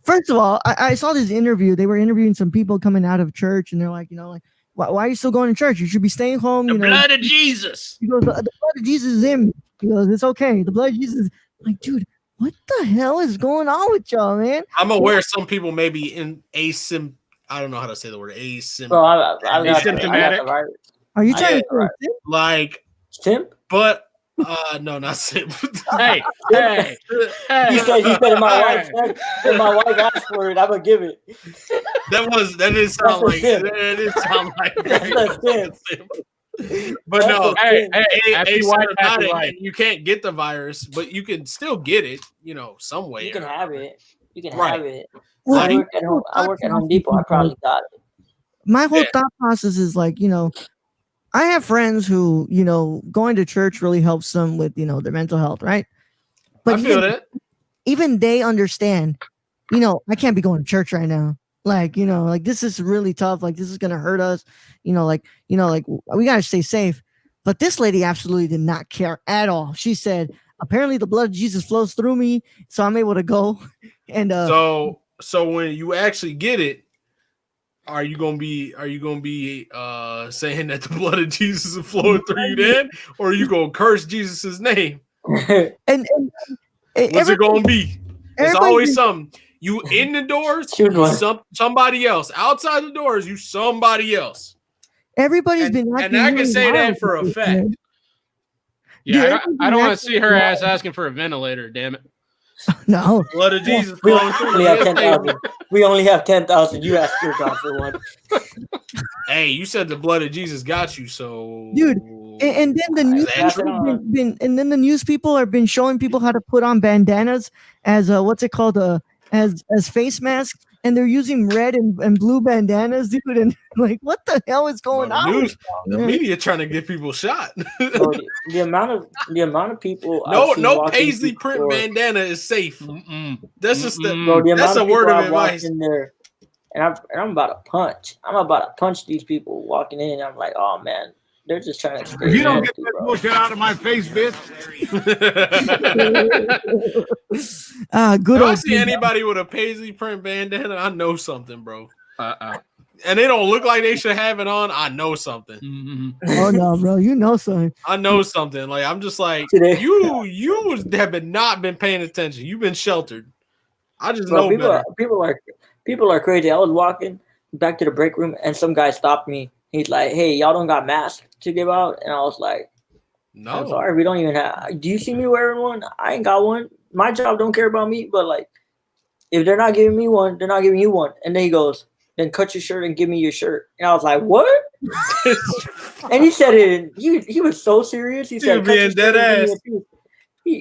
First of all, I saw this interview. They were interviewing some people coming out of church, and they're like, you know, like, why are you still going to church? You should be staying home. The You know, blood of Jesus. he goes, the blood of Jesus is in me. He goes, it's okay. The blood of Jesus. I'm like, dude, what the hell is going on with y'all, man? I'm aware some people may be in I don't know how to say the word Bro, asymptomatic. I got the virus. Are you trying Yeah, to right. Like, Simp? but no, not simp. Hey. He said if my wife asked for it, I'm gonna give it. That didn't sound like That's a simp. that didn't sound like That's a simp. But no, Hey, happy wife, happy asymptomatic, life. you can't get the virus, but you can still get it, you know, some way. You can have it. You can Right. have it. Well, I work at Home Depot. I probably got it. my whole Yeah. thought process is like, you know, I have friends who, you know, going to church really helps them with, you know, their mental health, right? I feel that. Even they understand, you know, I can't be going to church right now. Like, you know, like this is really tough. Like this is gonna hurt us. You know, like we gotta stay safe. But this lady absolutely did not care at all. She said, apparently the blood of Jesus flows through me, so I'm able to go. And So when you actually get it, are you gonna be saying that the blood of Jesus is flowing through you then, or are you gonna curse Jesus' name? and What's it gonna be? It's everybody- always something. You in the doors, Choose one. somebody else. Outside the doors, you somebody else. everybody's And, been and acting I can really say wild that for a lately, fact. man. Yeah, Dude, I don't want to everything see her happens- ass asking for a ventilator, damn it. No. Blood of Jesus We flowing through only you. have 10,000. We only have 10,000. You asked your God for one. Hey, you said the blood of Jesus got you, so Dude, And then the news that people true? have and then the news people have been showing people how to put on bandanas as what's it called as face masks, and they're using red and blue bandanas, dude. And like, what the hell is going Well, on? the with y'all, man? media trying to get people shot. Bro, the amount of people. no I've seen no walk paisley into print store- bandana is safe. That's just the Bro, the that's amount a of word people of I've walked advice. in there, and I'm about to punch. I'm about to punch these people walking in. I'm like, oh man, they're just trying to. If you don't get that bullshit out of my face, bitch. Good If I old see Pete. anybody with a paisley print bandana, I know something, bro. Uh-uh. And they don't look like they should have it on. I know something. Oh no, bro, you know something. I know something. Like I'm just like Today- you have not been paying attention. You've been sheltered. I just Bro, know better. people are crazy. I was walking back to the break room, and some guy stopped me. He's like, "Hey, y'all don't got masks to give out?" And I was like, "I'm No, sorry, we don't even have. Do you see me wearing one? I ain't got one. My job don't care about me, but like, if they're not giving me one, they're not giving you one." And then he goes, "Then cut your shirt and give me your shirt." And I was like, "What?" And he said it. He was so serious. He said, was "Cut your being dead shirt and give me ass. your piece."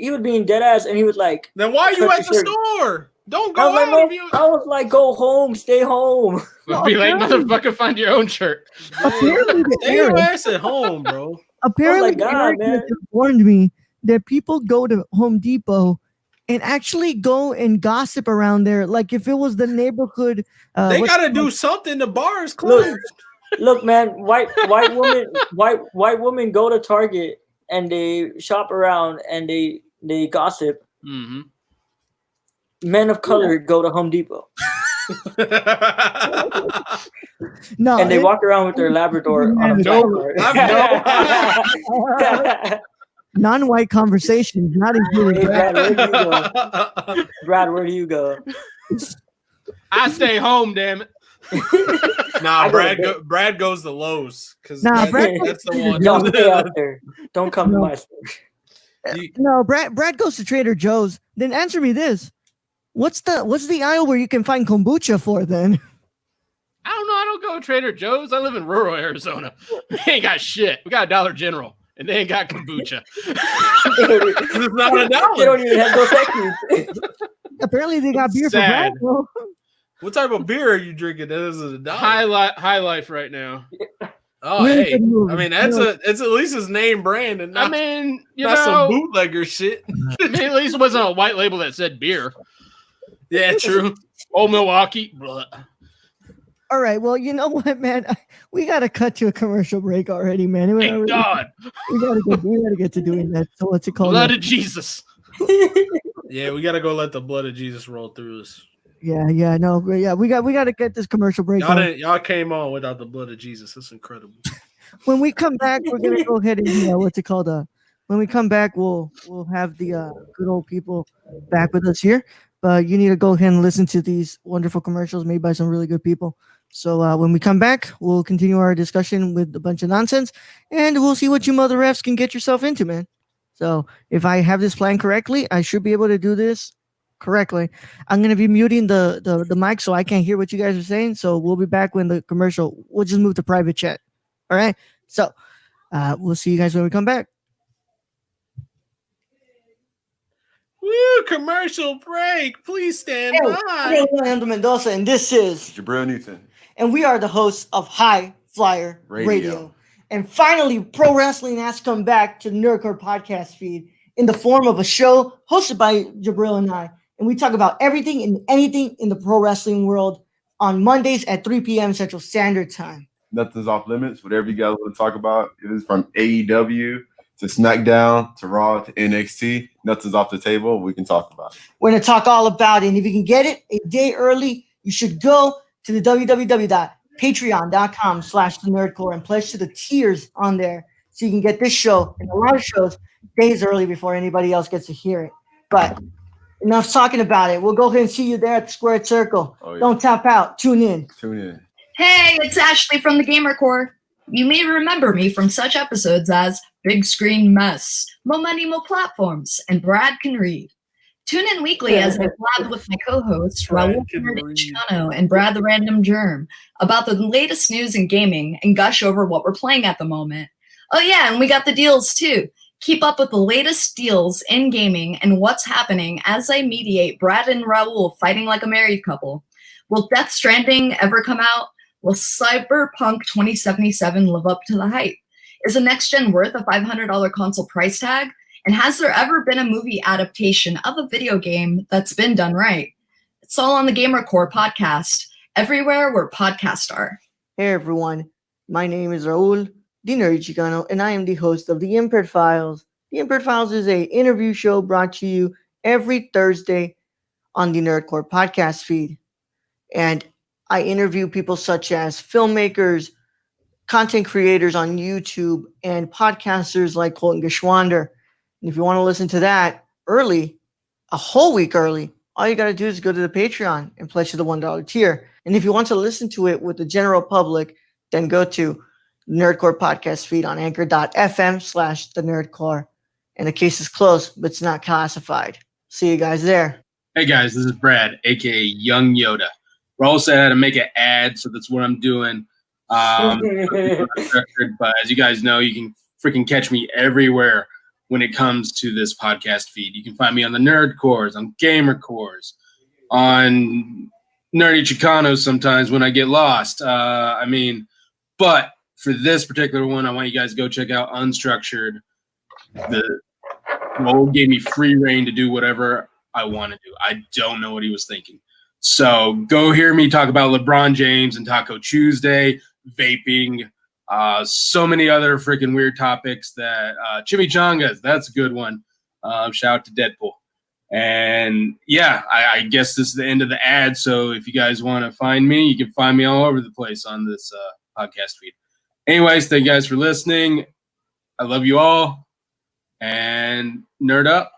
He was being dead ass, and he was like, then why are you Cut at the your shirt. store? Don't go out if you. I was like, go home, stay home. Would be like, motherfucker, find your own shirt. Apparently, Stay your ass at home, bro. Apparently, God, Eric man. has warned me that people go to Home Depot and actually go and gossip around there. Like if it was the neighborhood, They gotta do something. The bar is closed. Look, man, white women go to Target and they shop around and they gossip. Mm-hmm. Men of color go to Home Depot. No, and they walk around with their Labrador on a backboard. Non-white conversations, not included. Hey, Brad, where do you go? I stay home, damn it. Nah, Brad goes to Lowe's because Brad, that's the one. Don't stay out there. Don't come to my store. No, Brad goes to Trader Joe's. Then answer me this: what's the aisle where you can find kombucha for? Then I don't know. I don't go to Trader Joe's. I live in rural Arizona. They ain't got shit. We got a Dollar General, and they ain't got kombucha. It's not $1. They don't even have those techniques. Apparently, they got beer for Brad. What type of beer are you drinking? That is $1. High Life right now. Oh, hey. I mean, it's at least his name brand, and not, not some bootlegger shit. I mean, at least it wasn't a white label that said beer. Yeah, true. Old Milwaukee. Blah. All right. Well, you know what, man? We got to cut to a commercial break already, man. Thank God. We gotta get to doing that. So what's it called? Blood of Jesus. Yeah, we gotta go let the blood of Jesus roll through us. Yeah. We got to get this commercial break. Y'all came on without the blood of Jesus. That's incredible. When we come back, we're gonna go ahead and what's it called? When we come back, we'll have the good old people back with us here. But you need to go ahead and listen to these wonderful commercials made by some really good people. So when we come back, we'll continue our discussion with a bunch of nonsense, and we'll see what you mother refs can get yourself into, man. So if I have this plan correctly, I should be able to do this correctly. I'm going to be muting the mic so I can't hear what you guys are saying. So we'll be back when the commercial, we'll just move to private chat. All right. So we'll see you guys when we come back. Woo, commercial break. Please stand by. I'm Mendoza, and this is Jabril Newton. And we are the hosts of High Flyer Radio. And finally, pro wrestling has come back to the Nerdcore podcast feed in the form of a show hosted by Jabril and I. And we talk about everything and anything in the pro wrestling world on Mondays at 3 p.m. Central Standard Time. Nothing's off limits. Whatever you guys want to talk about, it is from AEW to SmackDown to Raw to NXT. Nothing's off the table. We can talk about it. We're going to talk all about it. And if you can get it a day early, you should go to the www.patreon.com/thenerdcore and pledge to the tiers on there so you can get this show and a lot of shows days early before anybody else gets to hear it. But enough talking about it. We'll go ahead and see you there at the Squared Circle. Oh, yeah. Don't tap out. Tune in. Hey, it's Ashley from the Gamer Core. You may remember me from such episodes as Big Screen Mess, Mo Money, Mo Platforms, and Brad Can Read. Tune in weekly as I collab with my co-hosts Raul Chicano and Brad the Random Germ about the latest news in gaming and gush over what we're playing at the moment. Oh yeah, and we got the deals too. Keep up with the latest deals in gaming and what's happening as I mediate Brad and Raul fighting like a married couple. Will Death Stranding ever come out? Will Cyberpunk 2077 live up to the hype? Is a next gen worth a $500 console price tag? And has there ever been a movie adaptation of a video game that's been done right? It's all on the Gamer Core podcast, everywhere where podcasts are. Hey everyone, my name is Raul, the Nerd Chicano, and I am the host of The Impaired Files. The Impaired Files is an interview show brought to you every Thursday on the Nerdcore podcast feed. And I interview people such as filmmakers, content creators on YouTube, and podcasters like Colton Geschwander. And if you want to listen to that early, a whole week early, all you got to do is go to the Patreon and pledge to the $1 tier. And if you want to listen to it with the general public, then go to Nerdcore podcast feed on anchor.fm/the Nerdcore. And the case is closed, but it's not classified. See you guys there. Hey guys, this is Brad, aka Young Yoda. Raul said I had to make an ad, so that's what I'm doing. But as you guys know, you can freaking catch me everywhere when it comes to this podcast feed. You can find me on the Nerd Cores, on Gamer Cores, on Nerdy Chicanos sometimes when I get lost. But for this particular one, I want you guys to go check out Unstructured. The role gave me free reign to do whatever I want to do. I don't know what he was thinking. So go hear me talk about LeBron James and Taco Tuesday, vaping, so many other freaking weird topics that chimichangas, that's a good one. Shout out to Deadpool. And yeah, I guess this is the end of the ad. So if you guys want to find me, you can find me all over the place on this podcast feed. Anyways, thank you guys for listening. I love you all. And nerd up.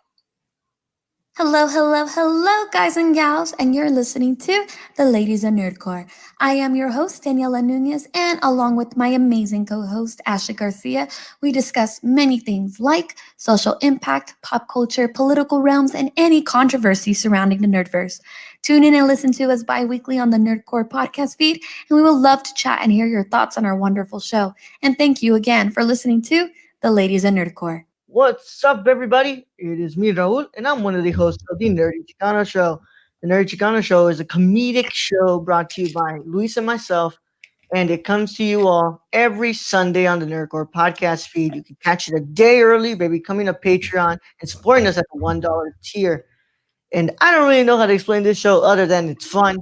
Hello, guys and gals, and you're listening to the Ladies of Nerdcore. I am your host, Daniela Nunez, and along with my amazing co-host, Ashley Garcia, we discuss many things like social impact, pop culture, political realms, and any controversy surrounding the Nerdverse. Tune in and listen to us bi-weekly on the Nerdcore podcast feed, and we will love to chat and hear your thoughts on our wonderful show. And thank you again for listening to the Ladies of Nerdcore. What's up, everybody? It is me, Raul, and I'm one of the hosts of the Nerdy Chicano Show. The Nerdy Chicano Show is a comedic show brought to you by Luis and myself, and it comes to you all every Sunday on the Nerdcore podcast feed. You can catch it a day early by becoming a Patreon and supporting us at the $1 tier. And I don't really know how to explain this show other than it's fun.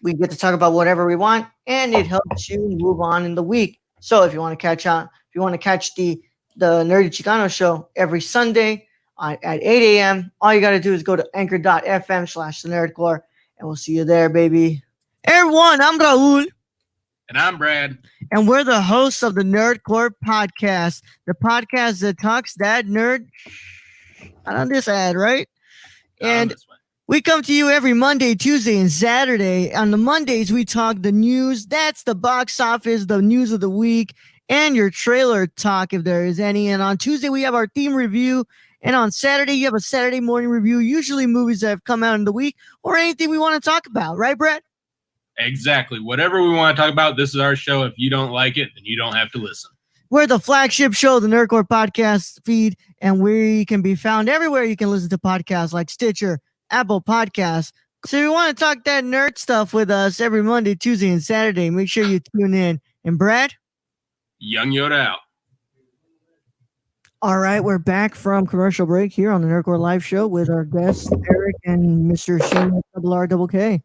We get to talk about whatever we want, and it helps you move on in the week. So if you want to catch the Nerdy Chicano Show every Sunday at 8 a.m. All you got to do is go to anchor.fm/thenerdcore, and we'll see you there, baby. Everyone, I'm Raul. And I'm Brad. And we're the hosts of the Nerdcore Podcast, the podcast that talks that nerd on this ad, right? And we come to you every Monday, Tuesday, and Saturday. On the Mondays, we talk the news. That's the box office, the news of the week, and your trailer talk if there is any. And on Tuesday, we have our theme review. And on Saturday, you have a Saturday morning review, usually movies that have come out in the week or anything we want to talk about. Right, Brett? Exactly. Whatever we want to talk about, this is our show. If you don't like it, then you don't have to listen. We're the flagship show of the Nerdcore podcast feed, and we can be found everywhere you can listen to podcasts like Stitcher, Apple Podcasts. So if you want to talk that nerd stuff with us every Monday, Tuesday, and Saturday, make sure you tune in. And Brad? Young Yoda out. All right, we're back from commercial break here on the Nerdcore Live Show with our guests, Eric and Mr. Shayne RRKK.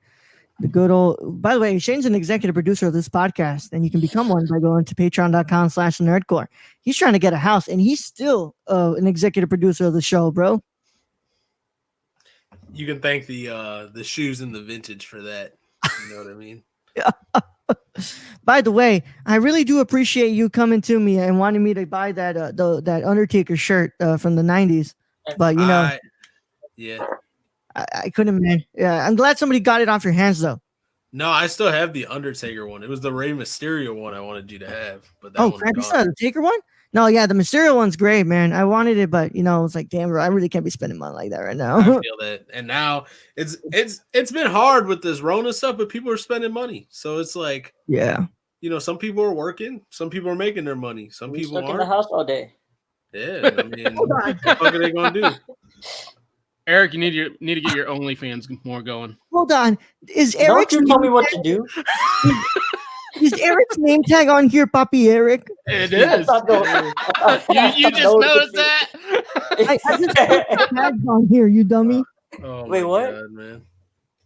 The good old, by the way, Shayne's an executive producer of this podcast, and you can become one by going to patreon.com/nerdcore. He's trying to get a house, and he's still an executive producer of the show, bro. You can thank the shoes and the vintage for that. You know what I mean? Yeah. By the way, I really do appreciate you coming to me and wanting me to buy that that Undertaker shirt from the 90s. But you know, I couldn't, man. Yeah, I'm glad somebody got it off your hands though. No, I still have the Undertaker one. It was the Rey Mysterio one I wanted you to have. But that crap, you still have the Taker one? No, yeah, the Mysterio one's great, man. I wanted it, but you know, it's like, damn, bro, I really can't be spending money like that right now. I feel that, and now it's been hard with this Rona stuff, but people are spending money, so it's like, yeah, you know, some people are working, some people are making their money, some people stuck aren't. in the house all day. Yeah, I mean, what the fuck are they gonna do? Eric, you need to get your OnlyFans more going. Hold on, is Eric? Don't you tell me what to do. Is Eric's name tag on here, Papi Eric? It is. You just noticed that? I just put tags on here, you dummy. Wait, what? God, man.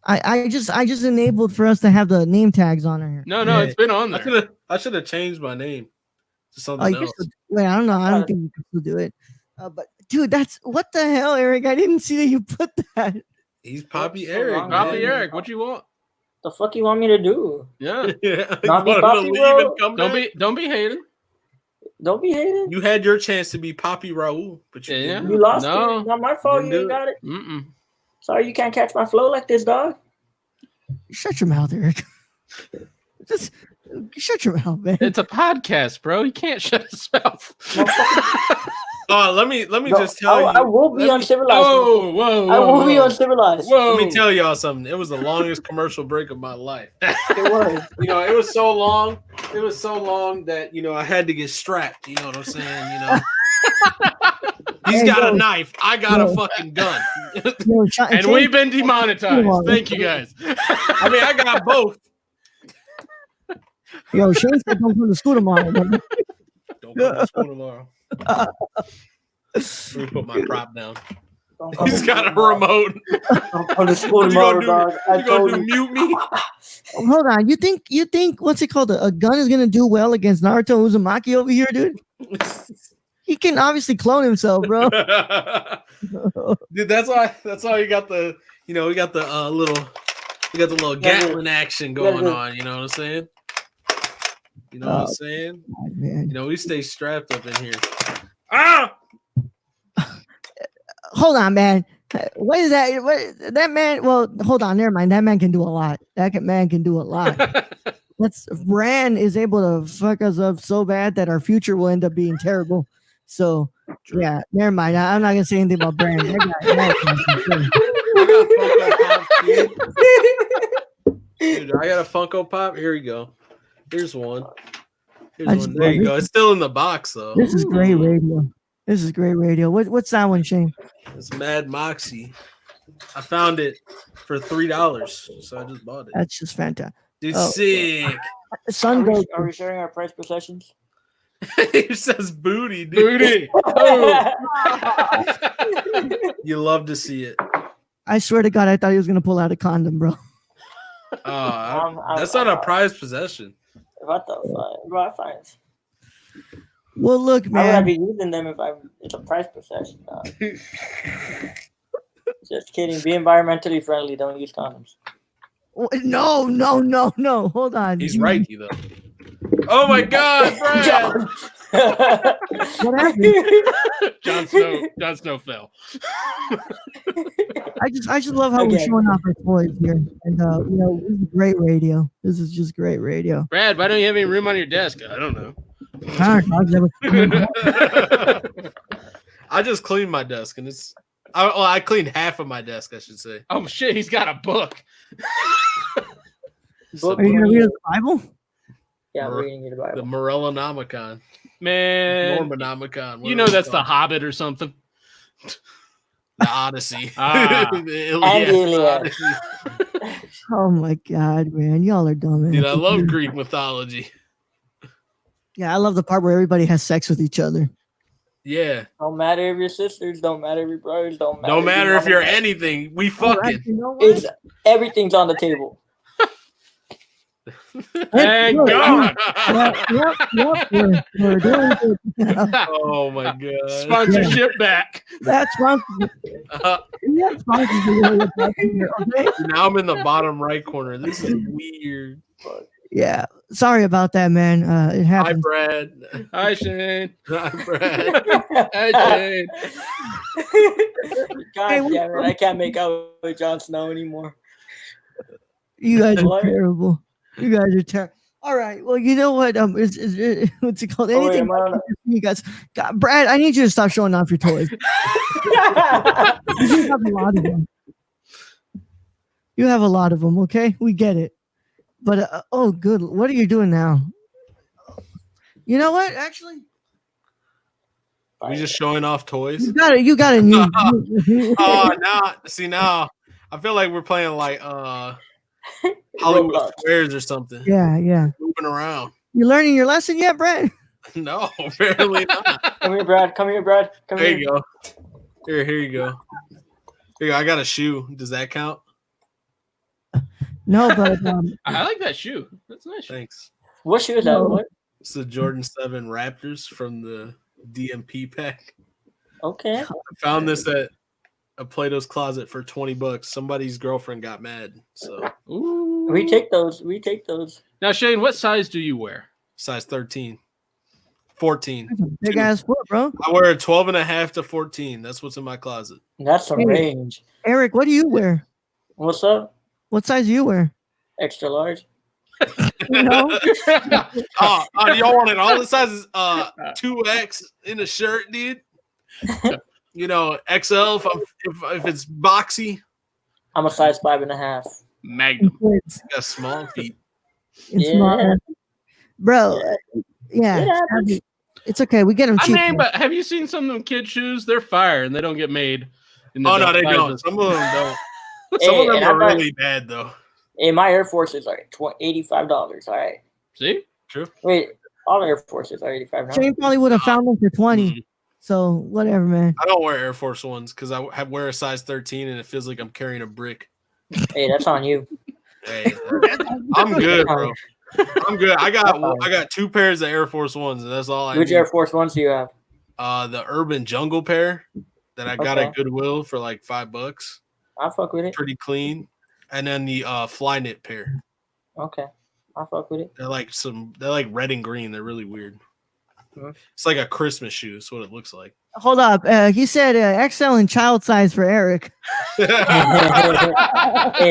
I just enabled for us to have the name tags on here. No, it's been on there. I should have changed my name to something else. Wait, I don't know. I don't think you can still do it. But dude, that's what the hell, Eric? I didn't see that you put that. He's Papi Eric. Papi Eric, what you want? The fuck you want me to do? Yeah. Not be Papi, bro. Don't be hating. Don't be hating. You had your chance to be Papi Raul, but you lost it. Not my fault. You ain't got it. Sorry, you can't catch my flow like this, dog. Shut your mouth, Eric. Just shut your mouth, man. It's a podcast, bro. You can't shut his mouth. Let me just tell you. I will be uncivilized. Whoa. I will be uncivilized. Let me tell y'all something. It was the longest commercial break of my life. It was. You know, it was so long. It was so long that, you know, I had to get strapped. You know what I'm saying? You know. He's Hey, got yo, a knife. I got yo. a fucking gun. And we've been demonetized. Thank you guys. I mean, I got both. Yo, Shane said don't come to school tomorrow. Brother. Don't come to school tomorrow. Let me put my prop down. He's got a remote. Don't come to school You tomorrow, gonna dog. I You told gonna do you. mute me? Hold on. You think what's it called? A gun is gonna do well against Naruto Uzumaki over here, dude? He can obviously clone himself, bro. Dude, that's why you got the we got the little Gatling action going on, you know what I'm saying? You know what I'm saying? God, man. You know, we stay strapped up in here. Ah! Hold on, man. What is that? What that man? Well, hold on. Never mind. That man can do a lot. Man can do a lot. Bran is able to fuck us up so bad that our future will end up being terrible. So, yeah, never mind. I'm not gonna say anything about Bran. Dude, I got a Funko Pop. Here we go. Here's one. I just There you love go. it. It's still in the box though. This is great radio. This is great radio. What's that one, Shane? It's Mad Moxie. I found it for $3, so I just bought it. That's just fantastic. Dude, Oh. sick. Sun Are goes. we sharing our prize possessions? It says booty, dude. Booty. You love to see it. I swear to God, I thought he was gonna pull out a condom, bro. That's not a prized possession. What the fuck? Bro, I find it. Well, look, Why would I man. be using them if it's a prize possession, dog? Just kidding. Be environmentally friendly. Don't use condoms. No. Hold on. He's righty though. Oh my God, Brad! What happened? Jon Snow fell. I just love how we're Again. showing off our toys here, and this is great radio. This is just great radio. Brad, why don't you have any room on your desk? I don't know. I just cleaned my desk, and I cleaned half of my desk, I should say. Oh shit, he's got a book. Book Are you gonna reading. read the Bible? Yeah, I'm reading you the The Bible. Morellanomicon. Man, Mormonomicon. you know that's the Hobbit or something. The Odyssey. Ah. The And Iliad. the Iliad. Odyssey. Oh my God, man, y'all are dumb. Man. Dude, I love Greek mythology. Yeah, I love the part where everybody has sex with each other. Yeah. Don't matter if you're sisters. Don't matter if you're brothers. Don't matter. No matter if you're mom and dad. anything, we Oh, fucking. actually, you know what? Everything's on the table. Thank Look, God. Yep, we're doing good. Oh my God. Sponsorship back. That's sponsored. Yeah, sponsored. Okay. Now I'm in the bottom right corner. This is weird. Yeah, sorry about that, man. It Hi, happens. Brad. Hi, Shane. Hi, Brad. Hi, Shane. God Hey, damn it! I can't make out with Jon Snow anymore. You guys are What? terrible. You guys are terrible. All right. Well, you know what? What's it called? Oh, wait, Anything? am I on You guys, God, Brad, I need you to stop showing off your toys. You have a lot of them. You have a lot of them. Okay, we get it. But oh, good. What are you doing now? You know what? Actually, We just showing off toys. you got it. You got a new. Oh, now I feel like we're playing like Hollywood Roblox. Squares or something. Yeah. Moving around. You learning your lesson yet, Brad? No, apparently not. Come here, Brad. Come here, Brad. Come There here. you go. Here you go. Here you go. I got a shoe. Does that count? No, but I like that shoe. That's a nice. Shoe. Thanks. What shoe is that? No. What? It's the Jordan 7 Raptors from the DMP pack. Okay. I found this at a Plato's Closet for $20. Somebody's girlfriend got mad. So Ooh. We take those. We take those. Now, Shane, what size do you wear? size 13. 14. big ass foot, bro. I wear a 12 and a half to 14. That's what's in my closet. That's some Hey. range. Eric, what do you wear? What's up? What size do you wear? Extra large. You know? Oh, y'all wanted all the sizes 2X in a shirt, dude. You know, XL if it's boxy. I'm a size 5.5. Magnum. Kids. Got small feet. It's Yeah. not- bro. Yeah. Yeah. It happens. It's okay. We get them I cheap. mean, but have you seen some of them kid shoes? They're fire, and they don't get made. In the No, they don't. sizes. Some of them don't. Some of them are really bad, though. Hey, my Air Forces are $85. All right. See? True. Wait, all Air Forces are $85. Shane probably would have found them for 20. So whatever, man. I don't wear Air Force Ones because I wear a size 13 and it feels like I'm carrying a brick. Hey, that's on you. Hey, I'm good, bro. I'm good. I got 2 pairs of Air Force Ones, and that's all I need. Which Air Force Ones do you have? The Urban Jungle pair that I got at Goodwill for like $5. I'll fuck with it. Pretty clean. And then the Flyknit pair. Okay. I'll fuck with it. They're like red and green. They're really weird. It's like a Christmas shoe. That's what it looks like. Hold up. He said XL and child size for Eric. Hey,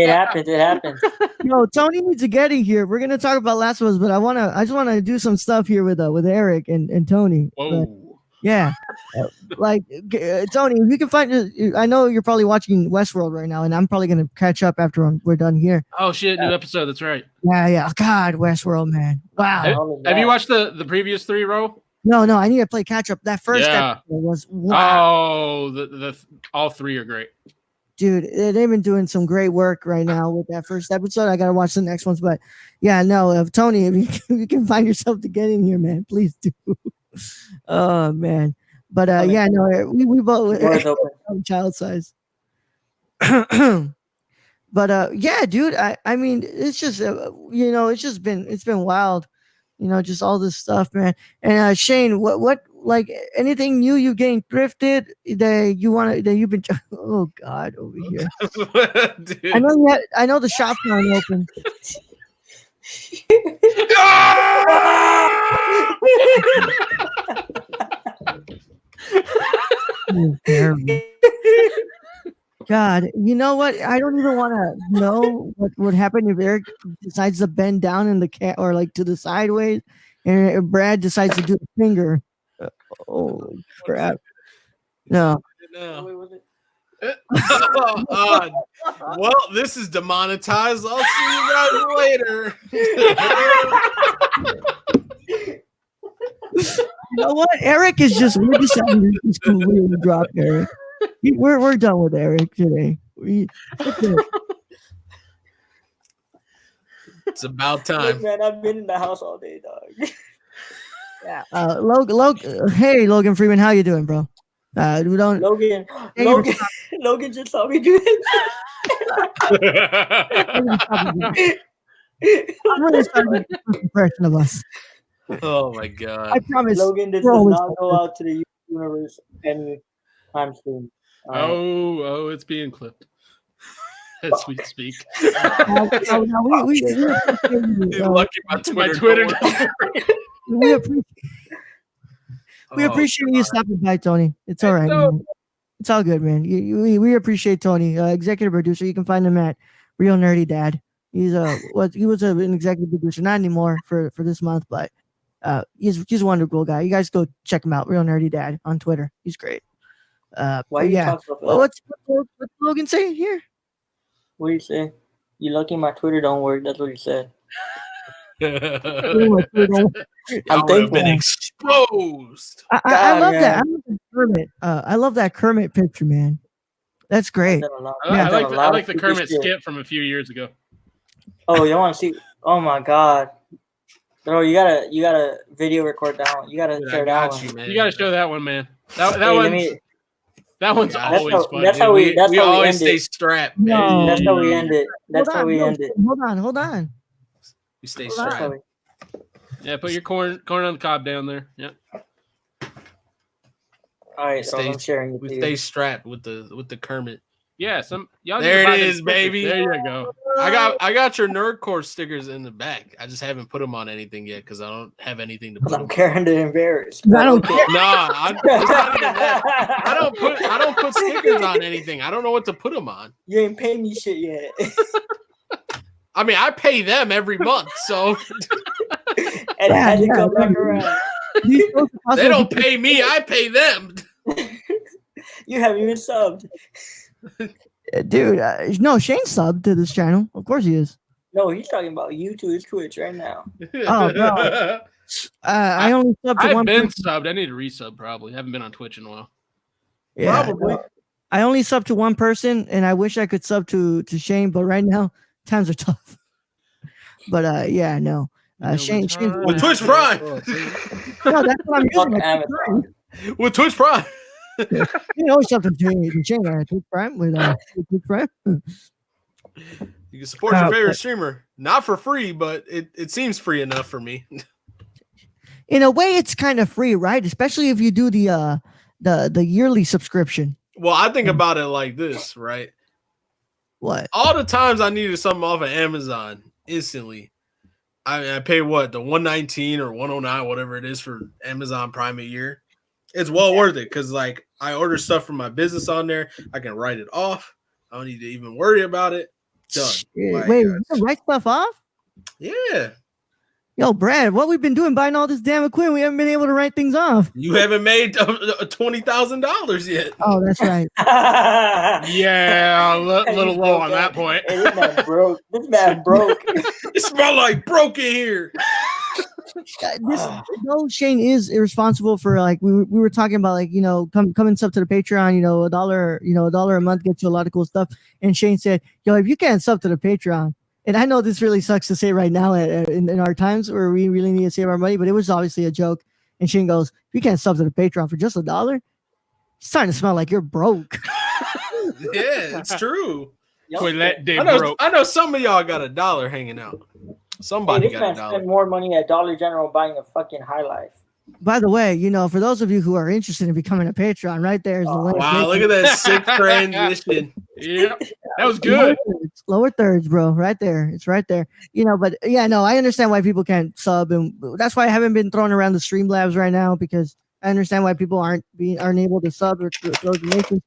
it happens. It happens. No, Tony needs to get in here. We're gonna talk about Last of Us, but I just wanna do some stuff here with Eric and Tony. Whoa. Yeah. Tony, if you can find, I know you're probably watching Westworld right now, and I'm probably gonna catch up after we're done here. Oh shit! New episode. That's right. Yeah. God, Westworld, man. Wow. Have you watched the previous 3, Ro? No, I need to play catch up. That first episode was wow. Oh, the all 3 are great. Dude, they've been doing some great work right now with that first episode. I gotta watch the next ones, but yeah, no, Tony, if you can find yourself to get in here, man, please do. Oh man, but yeah, no, we both child size. But yeah, dude, I mean, it's just it's been wild, just all this stuff, man. And Shane, what like anything new you getting thrifted that you've been oh god over here. Dude. I know the shop's not open. God, you know what? I don't even want to know what would happen if Eric decides to bend down in the cat or like to the sideways, and Brad decides to do the finger. Oh crap! No. Well, this is demonetized. I'll see you guys later. You know what? Eric is we're just having this completely drop Eric. We're done with Eric today. It's about time. Look, man, I've been in the house all day, dog. Yeah. Logan Freeman, how you doing, bro? We don't. Logan just saw me do it. I'm really starting to make an impression of us. Oh my god! I promise. Logan does not go out to the universe anytime soon. Oh, it's being clipped as we speak. We lucky my Twitter. We appreciate you stopping by, Tony. It's all right. Man. It's all good, man. We appreciate Tony, executive producer. You can find him at Real Nerdy Dad. He was an executive producer, not anymore for this month, but he's a wonderful guy. You guys go check him out, Real Nerdy Dad on Twitter. He's great. Why you talk so fast? What's Logan saying here? What do you say? You lucky my Twitter don't work. That's what he said. I'm been exposed. I love that. I love that Kermit picture, man. That's great. I like the Kermit skit from a few years ago. Oh, you want to see? Oh my god, bro! You gotta video record that one. You gotta share that one. You gotta show that one, man. That one's always fun. That's how we always stay strapped. No. That's how we end it. That's how we end it. Hold on. We stay strapped. Yeah, put your corn on the cob down there. Yeah. All right, so I'm sharing it. We stay strapped with the Kermit. Yeah, y'all there it is, baby. There you go. I got your Nerdcore stickers in the back. I just haven't put them on anything yet because I don't have anything to put. I'm carrying to embarrass. I don't care. Nah, I don't put stickers on anything. I don't know what to put them on. You ain't paid me shit yet. I mean, I pay them every month, so. And I had to come back around. They don't pay me. I pay them. You haven't even subbed. Dude, no, Shane subbed to this channel. Of course he is. No, he's talking about you to his Twitch right now. Oh, no. I only subbed to I've one been person. subbed. I need to resub probably. Haven't been on Twitch in a while. Yeah, Probably. no, I only subbed to one person, and I wish I could sub to Shayne, but right now times are tough. But yeah, no. Shayne, With Twitch Prime. no, that's what I'm Fuck using. Amazon. With Twitch Prime. You know something to Shayne, Twitch Prime with Twitch Prime. You can support your favorite streamer. Not for free, but it seems free enough for me. In a way, it's kind of free, right? Especially if you do the yearly subscription. Well, I think about it like this, right? What? All the times I needed something off of Amazon instantly, I pay what, the $119 or $109, whatever it is for Amazon Prime a year. It's well worth it because like I order stuff from my business on there. I can write it off. I don't need to even worry about it. Done. Like, Wait, you can write stuff off? yeah. Yo, Brad, what we've been doing buying all this damn equipment, we haven't been able to write things off. You haven't made $20,000 yet. Oh, that's right. Yeah, a little low on that point. Hey, this man broke. This man broke. It smells like broke in here. Shayne is irresponsible for like we were talking about like come and sub to the Patreon, $1 a month gets you a lot of cool stuff. And Shayne said, yo, if you can't sub to the Patreon, and I know this really sucks to say right now in our times where we really need to save our money, but it was obviously a joke. And Shayne goes, if you can't sub to the Patreon for just $1, it's starting to smell like you're broke. Yeah, it's true. Wait, let Dave I know some of y'all got $1 hanging out. Somebody this got man $1. spent more money at Dollar General buying a fucking High Life. By the way, for those of you who are interested in becoming a Patreon, right there is the link. Wow, look at that sick transition. Yeah, that was good. Lower thirds, bro. Right there. It's right there. But yeah, no, I understand why people can't sub, and that's why I haven't been throwing around the Streamlabs right now, because I understand why people aren't able to sub or throw donations.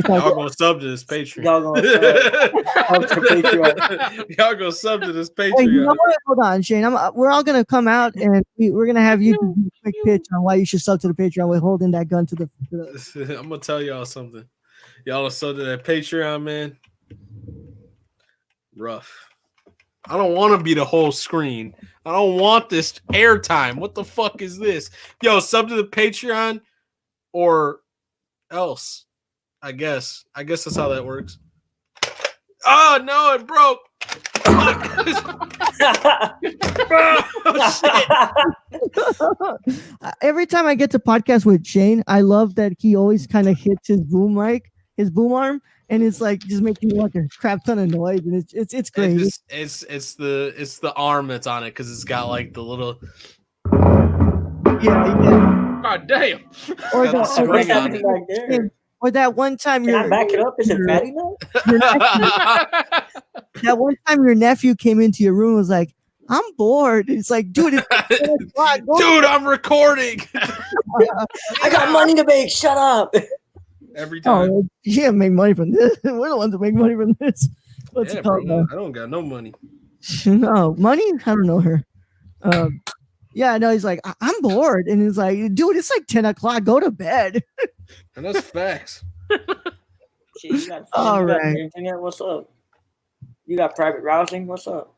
Y'all gonna sub to this Patreon. Y'all gonna sub to Patreon. Y'all gonna sub to this Patreon. Hey, you know what? Hold on, Shayne. We're all gonna come out and we're gonna have you do a quick pitch on why you should sub to the Patreon. We're holding that gun to the. I'm gonna tell y'all something. Y'all are sub to that Patreon, man. Rough. I don't want to be the whole screen. I don't want this airtime. What the fuck is this? Yo, sub to the Patreon or else. I guess that's how that works. Oh no, it broke. Oh, Every time I get to podcast with Shayne, I love that he always kind of hits his boom arm, and it's like just making like a crap ton of noise, and it's great. It's the arm that's on it because it's got like the little. Yeah. God damn. Or that one time Can I back it up? Is it fatty now? That one time your nephew came into your room and was like, I'm bored. It's like, dude, dude, I'm recording. I got money to make. Shut up. Every time. Oh, you can't make money from this. We're the ones that make money from this. What's it called? Bro, I don't got no money. No, money? I don't know her. Yeah, no, he's like, I'm bored. And he's like, dude, it's like 10 o'clock. Go to bed. And that's facts. All right. Internet? What's up? You got private browsing? What's up?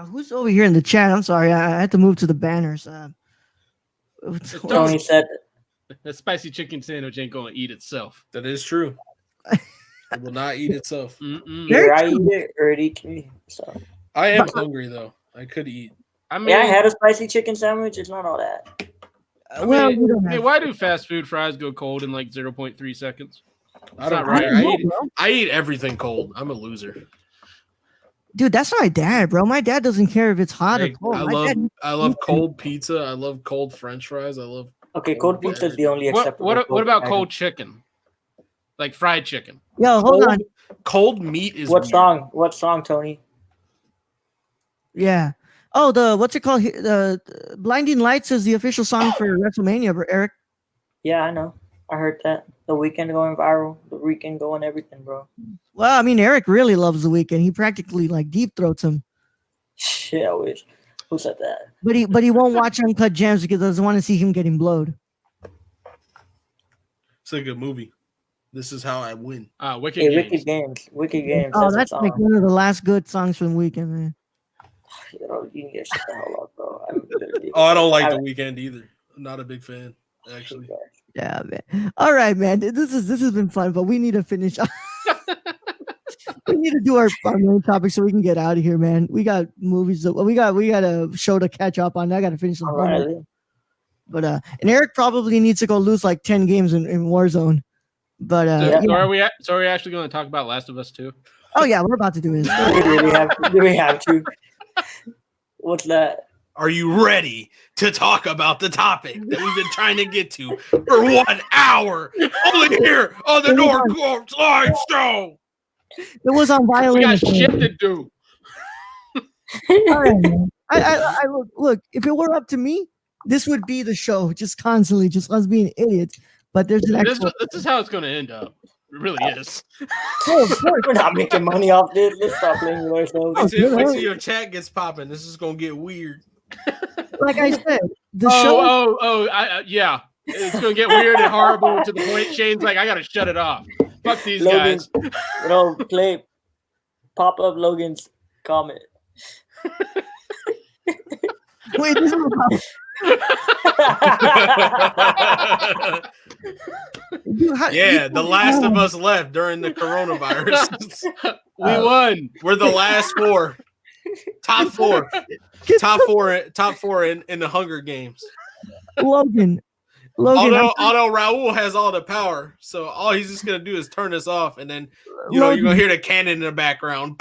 Who's over here in the chat? I'm sorry. I had to move to the banners. Tony said the spicy chicken sandwich ain't going to eat itself. That is true. It will not eat itself. Either I eat it or it eats me. So. I am hungry, though. I could eat. I mean, yeah, I had a spicy chicken sandwich. It's not all that. Why do fast food fries go cold in like 0.3 seconds? I don't right. I eat everything cold. I'm a loser. Dude, that's my dad, bro. My dad doesn't care if it's hot or cold. I love cold pizza. I love cold French fries. I love. Okay, cold pizza is the only acceptable. What about cold chicken? Like fried chicken? Yo, hold on. Cold meat is. What song? What song, Tony? Yeah. Oh, what's it called? The Blinding Lights is the official song for WrestleMania, Eric. Yeah, I know. I heard that. The Weeknd going viral. The Weeknd going everything, bro. Well, I mean, Eric really loves The Weeknd. He practically like deep throats him. Shit, I wish. Who said that? But he won't watch Uncut Gems because he doesn't want to see him getting blowed. It's a good movie. This is how I win. Wicked Games. Wicked Games. Oh, that's like one of the last good songs from The Weeknd, man. You can get shut the hell up, bro. Oh, I don't like The Weeknd either. I'm not a big fan, actually. Yeah, man. All right, man. This has been fun, but we need to finish. We need to do our main topic so we can get out of here, man. We got movies. We got a show to catch up on. I got to finish some homework. Right. But and Eric probably needs to go lose like 10 games in Warzone. But so are we actually going to talk about Last of Us 2? Oh yeah, we're about to do this. Do we have to? What's that? Are you ready to talk about the topic that we've been trying to get to for 1 hour? Only here on the Nordcore Live Show. It was on violin. We got shit to do. All right, man. I look. If it were up to me, this would be the show. Just constantly, just us being idiots. But there's an this is how it's going to end up. It really is. Oh, of course. We're not making money off this. Let's stop playing with ourselves. Wait till your chat gets popping. This is going to get weird. Like I said, the show. Yeah. It's going to get weird and horrible to the point Shayne's like, I got to shut it off. Fuck these guys. Pop up Logan's comment. Wait, this is about. The Last of Us left during the coronavirus. We won. We're the last four. Top four in the Hunger Games. Logan. Although Raul has all the power, so all he's just gonna do is turn this off, and then you're gonna hear the cannon in the background.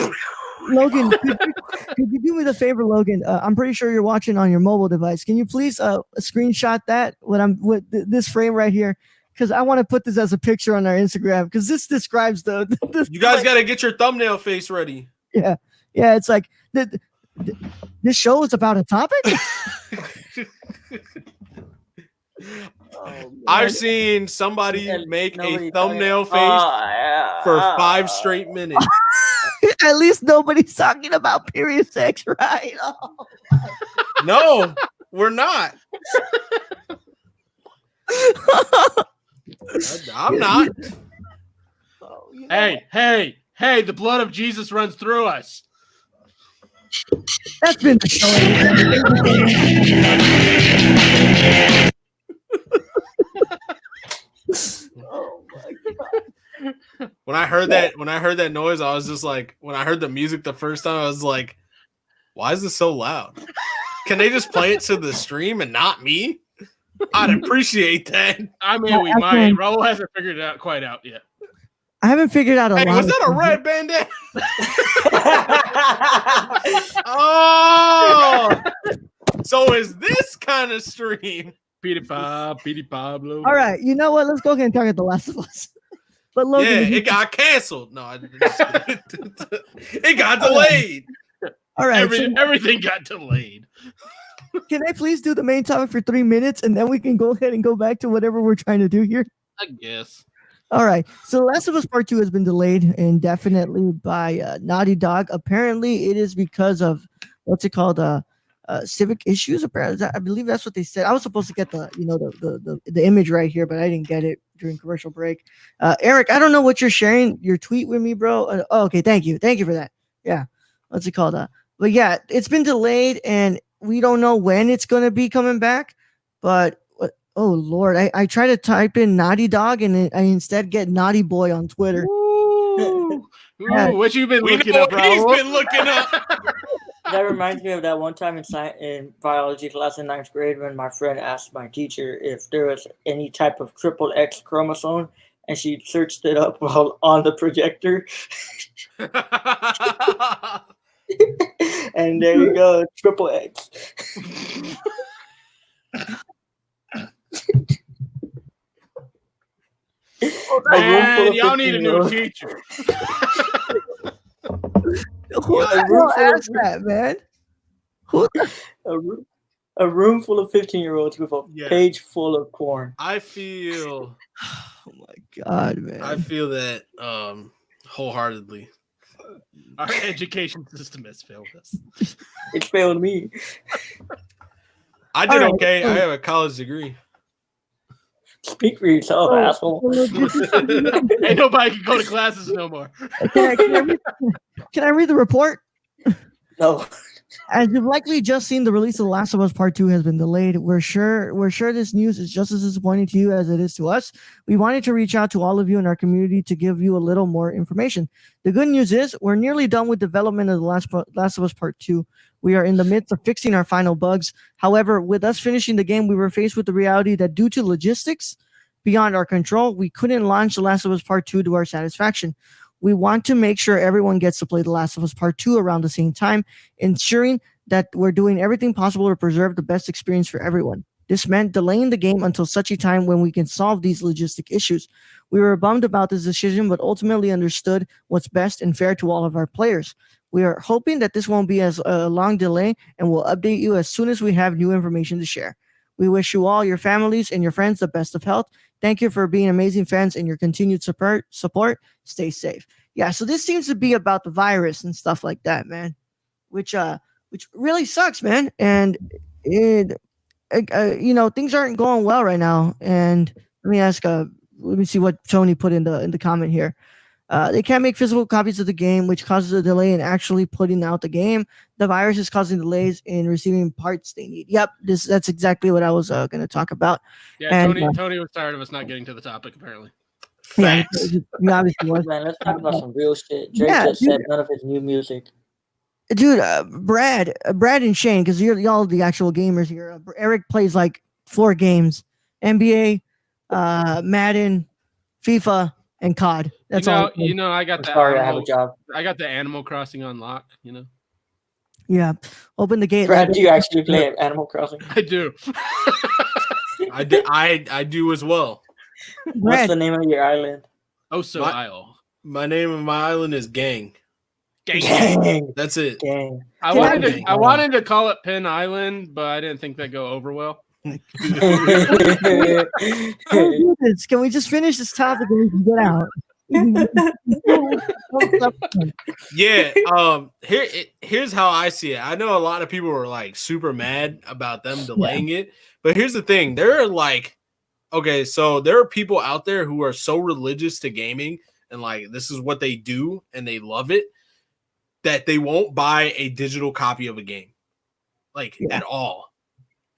Logan, could you do me the favor, Logan? I'm pretty sure you're watching on your mobile device. Can you please screenshot that with this frame right here? Because I want to put this as a picture on our Instagram. Because this describes the. You guys got to get your thumbnail face ready. Yeah. It's like this show is about a topic. I've seen somebody make a thumbnail face for 5 straight minutes. At least nobody's talking about period sex, right? Oh. No, we're not. I'm not. Hey, the blood of Jesus runs through us. That's been the show. Oh my God. When I heard that noise, I was just like, when I heard the music the first time, I was like, why is this so loud? Can they just play it to the stream and not me? I'd appreciate that. I mean, we might. Raul hasn't figured it out quite out yet. I haven't figured out a lot. Was that a red bandana? Oh, so is this kind of stream? Petey Pablo. All right, you know what? Let's go ahead and talk about The Last of Us. But Logan, it got canceled. No, it got delayed. All right, everything got delayed. Can I please do the main topic for 3 minutes, and then we can go ahead and go back to whatever we're trying to do here? I guess. All right. So The Last of Us Part 2 has been delayed indefinitely by Naughty Dog. Apparently, it is because of what's it called? Civic issues. Apparently, I believe that's what they said. I was supposed to get the image right here, but I didn't get it during commercial break. Eric, I don't know what you're sharing your tweet with me, bro. Okay, thank you for that. Yeah, what's it called? But yeah, it's been delayed, and we don't know when it's gonna be coming back. But oh Lord, I try to type in Naughty Dog, and I instead get Naughty Boy on Twitter. Ooh, what you been looking up, Raul? He's been looking up. That reminds me of that one time in biology class in 9th grade when my friend asked my teacher if there was any type of XXX chromosome, and she searched it up while on the projector. And there you go, XXX. Man, y'all need a new teacher. Who the hell asked that, man? A room full of 15-year-olds with a page full of porn. I feel. Oh my God, man! I feel that wholeheartedly. Our education system has failed us. It failed me. I did okay. I have a college degree. Speak for yourself, asshole. Ain't nobody can go to classes no more. Can I read the report? No. As you've likely just seen, the release of The Last of Us Part 2 has been delayed. We're sure this news is just as disappointing to you as it is to us. We wanted to reach out to all of you in our community to give you a little more information. The good news is we're nearly done with development of The Last of Us Part 2. We are in the midst of fixing our final bugs. However, with us finishing the game, we were faced with the reality that due to logistics beyond our control, we couldn't launch The Last of Us Part 2 to our satisfaction. We want to make sure everyone gets to play The Last of Us Part 2 around the same time, ensuring that we're doing everything possible to preserve the best experience for everyone. This meant delaying the game until such a time when we can solve these logistic issues. We were bummed about this decision, but ultimately understood what's best and fair to all of our players. We are hoping that this won't be as a long delay, and we'll update you as soon as we have new information to share. We wish you all, your families, and your friends the best of health. Thank you for being amazing fans and your continued support. Stay safe. Yeah, so this seems to be about the virus and stuff like that, man, which really sucks, man. And it, things aren't going well right now. And let me see what Tony put in the comment here. They can't make physical copies of the game, which causes a delay in actually putting out the game. The virus is causing delays in receiving parts they need. Yep, that's exactly what I was going to talk about. Yeah, And, Tony was tired of us not getting to the topic, apparently. Yeah, he obviously was. Man, let's talk about some real shit. Drake just said none of his new music. Dude, Brad and Shayne, because you're y'all the actual gamers here. Eric plays like 4 games: NBA, Madden, FIFA, and COD. That's all. I got I have a job. I got the Animal Crossing on lock. Yeah, open the gate. Brad, do you actually play Animal Crossing? I do. I do as well. What's the name of your island? Isle. My name of my island is Gang. Gang. That's it. Gang. I wanted to call it Penn Island, but I didn't think that'd go over well. Can we just finish this topic and we can get out? Yeah. Here's how I see it. I know a lot of people were like super mad about them delaying it, but here's the thing: they're like, okay, so there are people out there who are so religious to gaming and like this is what they do and they love it that they won't buy a digital copy of a game, at all.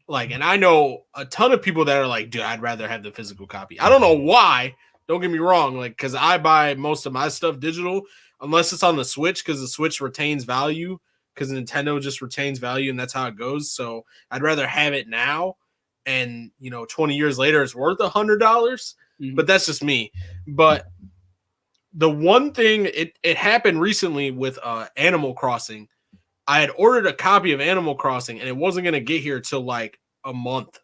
Like, and I know a ton of people that are like, dude, I'd rather have the physical copy. I don't know why. Don't get me wrong. Like, because I buy most of my stuff digital, unless it's on the Switch, because the Switch retains value, because Nintendo just retains value, and that's how it goes. So I'd rather have it now, and 20 years later, it's worth $100. Mm-hmm. But that's just me. But the one thing, it happened recently with Animal Crossing. I had ordered a copy of Animal Crossing, and it wasn't going to get here till like a month,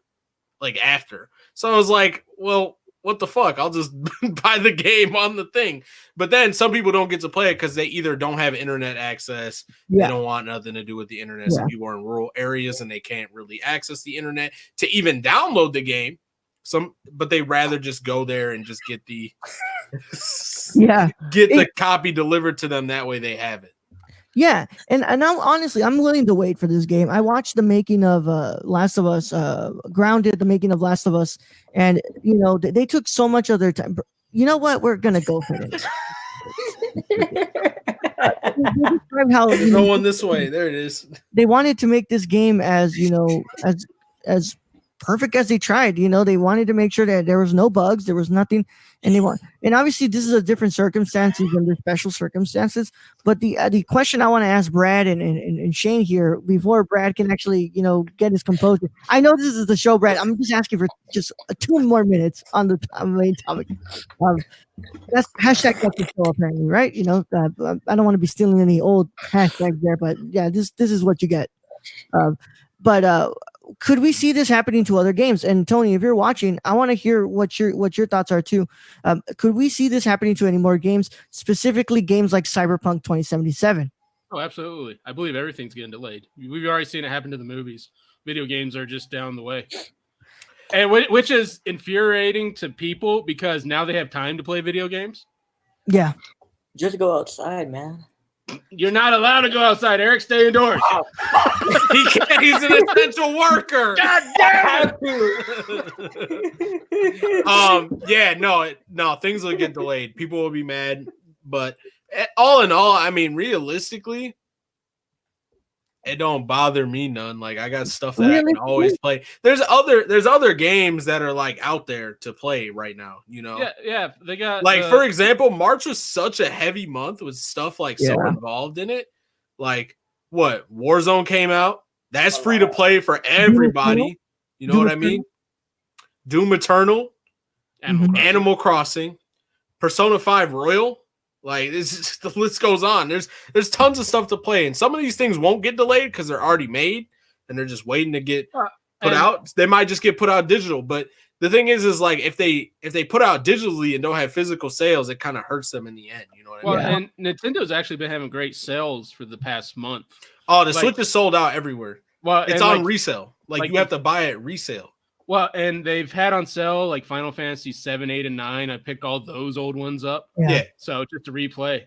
after. So I was like, well, what the fuck? I'll just buy the game on the thing. But then some people don't get to play it because they either don't have internet access, they don't want nothing to do with the internet. Some people are in rural areas and they can't really access the internet to even download the game. But they rather just go there and just get the the copy delivered to them. That way they have it. Yeah, and I'm willing to wait for this game. I watched the making of Last of Us, Grounded, the making of Last of Us, and they took so much of their time. You know what? We're gonna go for it. There's no one this way. There it is. They wanted to make this game as as perfect as they tried. They wanted to make sure that there was no bugs, there was nothing, and and obviously this is a different circumstances and there's special circumstances. But the question I want to ask Brad and Shayne here before Brad can actually get his composure. I know this is the show, Brad. I'm just asking for just 2 more minutes on the main topic. That's hashtag that's the show apparently, right? I don't want to be stealing any old hashtags there, but yeah, this is what you get. But could we see this happening to other games? And Tony, if you're watching, I want to hear what your thoughts are too. Could we see this happening to any more games, specifically games like Cyberpunk 2077? Oh, absolutely. I believe everything's getting delayed. We've already seen it happen to the movies. Video games are just down the way. And which is infuriating to people because now they have time to play video games. Yeah. Just go outside, man. You're not allowed to go outside, Eric. Stay indoors. He can't. He's an essential worker. God damn it. No. Things will get delayed. People will be mad, but all in all, I mean, realistically, it don't bother me none. Like I got stuff that I Really? can always play. There's other games that are like out there to play right now, you know. Yeah, they got like for example, March was such a heavy month with stuff like so Yeah. involved in it. Like what? Warzone came out. That's free to play for everybody. You know Doom what I mean? Doom Eternal, Animal Crossing, Persona 5 Royal. Like the list goes on. There's tons of stuff to play, and some of these things won't get delayed because they're already made and they're just waiting to get put out. They might just get put out digital. But the thing is like if they put out digitally and don't have physical sales, it kind of hurts them in the end. You know what I mean? And Nintendo's actually been having great sales for the past month. Oh, the Switch is sold out everywhere. Well, it's on resale. Like you have to buy it resale. Well, and they've had on sale like Final Fantasy 7, 8, and 9. I picked all those old ones up. Yeah. So just to replay.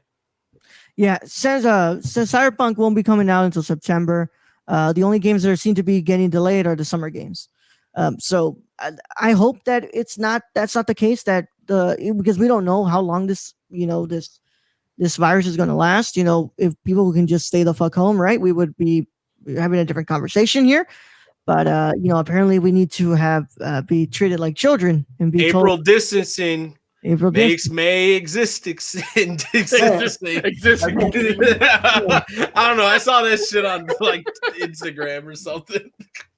Yeah, says Cyberpunk won't be coming out until September. The only games that seem to be getting delayed are the summer games. So I hope that that's not the case. Because we don't know how long this virus is going to last. You know, if people can just stay the fuck home, right? We would be having a different conversation here. But apparently we need to be treated like children and be April told distancing makes May existing. I don't know. I saw this shit on like Instagram or something.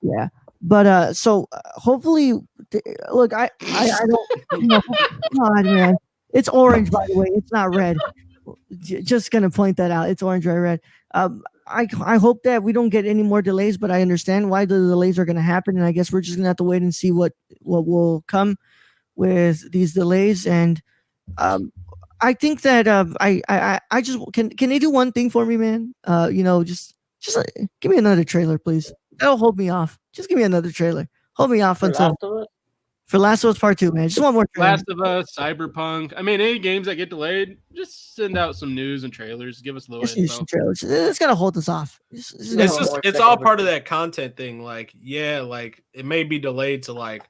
Yeah, but so hopefully, look, I don't. God, man, it's orange by the way. It's not red. Just gonna point that out. It's orange, red. I hope that we don't get any more delays, but I understand why the delays are going to happen, and I guess we're just going to have to wait and see what will come with these delays. And I think that I just can they do one thing for me, man? Just give me another trailer, please. That'll hold me off. Just give me another trailer. Hold me off for Last of Us Part 2, man. Just one more trailer. Last of Us, Cyberpunk. I mean, any games that get delayed, just send out some news and trailers. Give us a little info. Some trailers. It's gonna hold us off. It's all part of that content thing. Like, yeah, like it may be delayed to like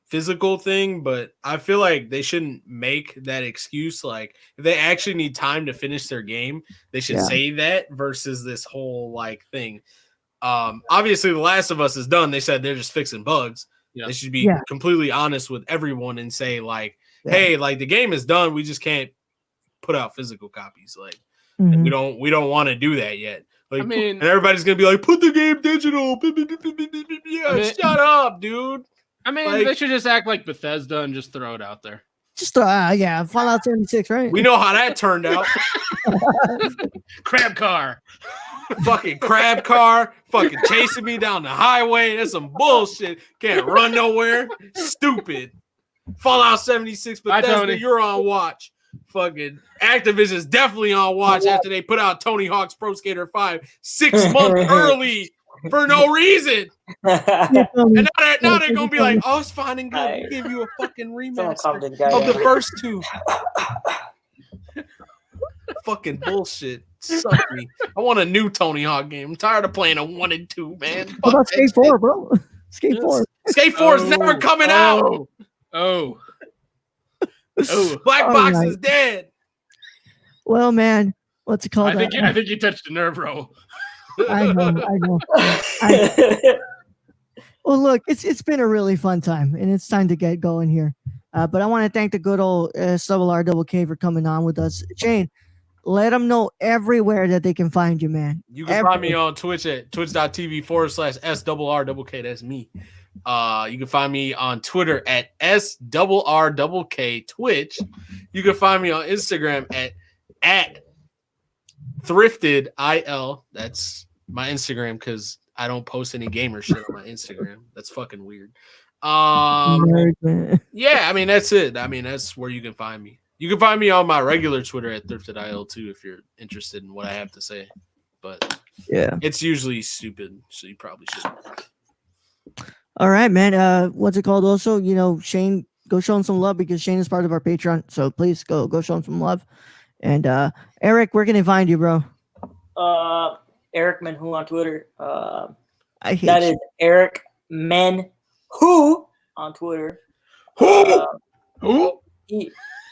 physical thing, but I feel like they shouldn't make that excuse. Like, if they actually need time to finish their game, they should say that versus this whole like thing. Obviously, The Last of Us is done. They said they're just fixing bugs. They should be completely honest with everyone and say like, hey, like the game is done. We just can't put out physical copies. Like we don't want to do that yet. Like, I mean, and everybody's gonna be like, put the game digital. Shut up, dude. I mean, like, they should just act like Bethesda and just throw it out there. Just Fallout 76, right? We know how that turned out. Crab car. Fucking crab car. Fucking chasing me down the highway. That's some bullshit. Can't run nowhere. Stupid. Fallout 76, Bethesda, you're on watch. Fucking Activision's definitely on watch after they put out Tony Hawk's Pro Skater 5 6 months early for no reason. And now they're gonna be like, oh, it's fine and good. We give you a fucking remaster of the first two. Fucking bullshit. Suck me. I want a new Tony Hawk game. I'm tired of playing a 1 and 2, man. What about Skate 4, bro? Skate 4. Skate 4 is never coming out. Oh. Black Box is dead. Well, man, what's it called? I think you touched a nerve, bro. I know. Well, look, it's been a really fun time, and it's time to get going here. But I want to thank the good old SRRK for coming on with us. Shayne, let them know everywhere that they can find you, man. You can find me on Twitch at twitch.tv/SRRK. That's me. You can find me on Twitter at SRRK Twitch. You can find me on Instagram at thrifted.il. That's my Instagram because I don't post any gamer shit on my Instagram. That's fucking weird. Yeah, I mean that's it. I mean that's where you can find me. You can find me on my regular Twitter at thrifted.il too if you're interested in what I have to say. But yeah, it's usually stupid, so you probably shouldn't. All right, man. What's it called? Also, Shayne, go show him some love because Shayne is part of our Patreon. So please go show him some love. And Eric, where can they find you, bro? Eric Menhu on Twitter. I hate that you. is Eric Menhu on Twitter. Who?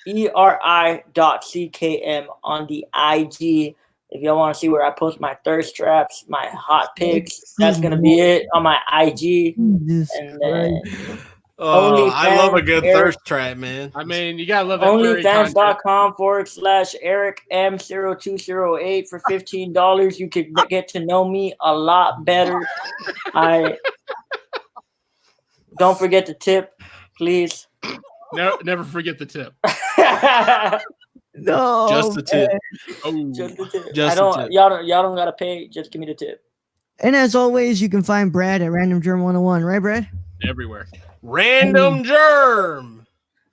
ERI.CKM on the IG. If y'all want to see where I post my thirst traps, my hot picks, that's gonna be it on my IG. And then Oh, I love a good Eric, thirst trap, man. I mean, you gotta love that furry content. OnlyFans.com/EricM0208 for $15. You can get to know me a lot better. Don't forget to tip, please. No, never forget the tip. No, Just the tip. Oh, Just the tip. Just I the don't. tip. Y'all don't gotta pay. Just give me the tip. And as always, you can find Brad at Random Germ 101, right, Brad? everywhere. Random germ.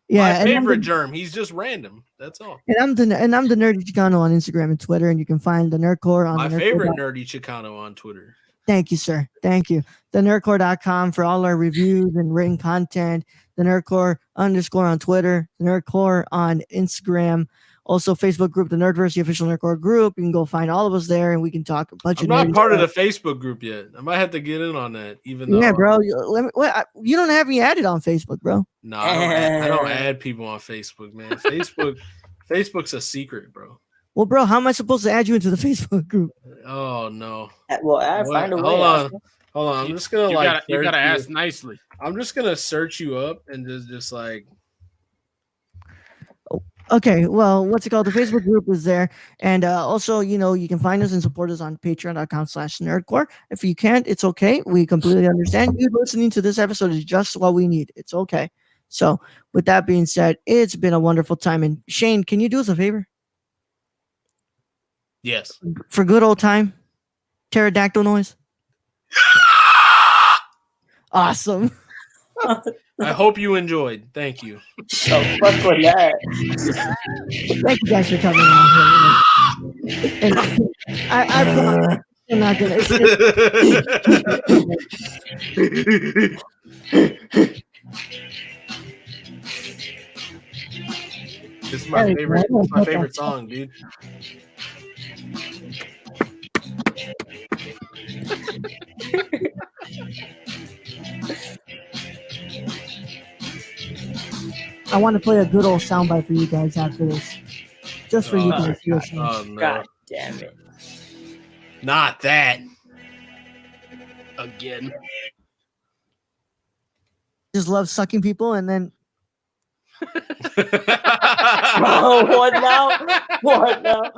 Yeah, My and favorite germ. He's just random. That's all. I'm the Nerdy Chicano on Instagram and Twitter, and you can find the Nerdcore on My the favorite nerdy Chicano on Twitter. Thank you, sir. Thank you. TheNerdcore.com for all our reviews and written content. The Nerdcore _ on Twitter. The Nerdcore on Instagram. Also, Facebook group, the Nerdverse, the official Nerdcore group. You can go find all of us there, and we can talk a bunch I'm of not nerdy part of stuff. the Facebook group yet. I might have to get in on that. Even though, Yeah, bro. You don't have me added on Facebook, bro. No, I don't add people on Facebook, man. Facebook's a secret, bro. Well, bro, how am I supposed to add you into the Facebook group? Oh no. Well, I find a way. Hold on. I'm just gonna You gotta ask nicely. I'm just gonna search you up and just like. Okay, well, what's it called? The Facebook group is there. And also, you can find us and support us on patreon.com/nerdcore. If you can't, it's okay. We completely understand. You listening to this episode is just what we need. It's okay. So with that being said, it's been a wonderful time. And Shayne, can you do us a favor? Yes. For good old time? Pterodactyl noise? Awesome. I hope you enjoyed. Thank you. So fuck with that. Thank you guys for coming on here. And I promise I'm not gonna. This is my favorite. It's my favorite song, dude. I want to play a good old soundbite for you guys after this, just for you guys listening. Oh no! God damn it! Not that again. Just love sucking people, and then Oh, what now? What now?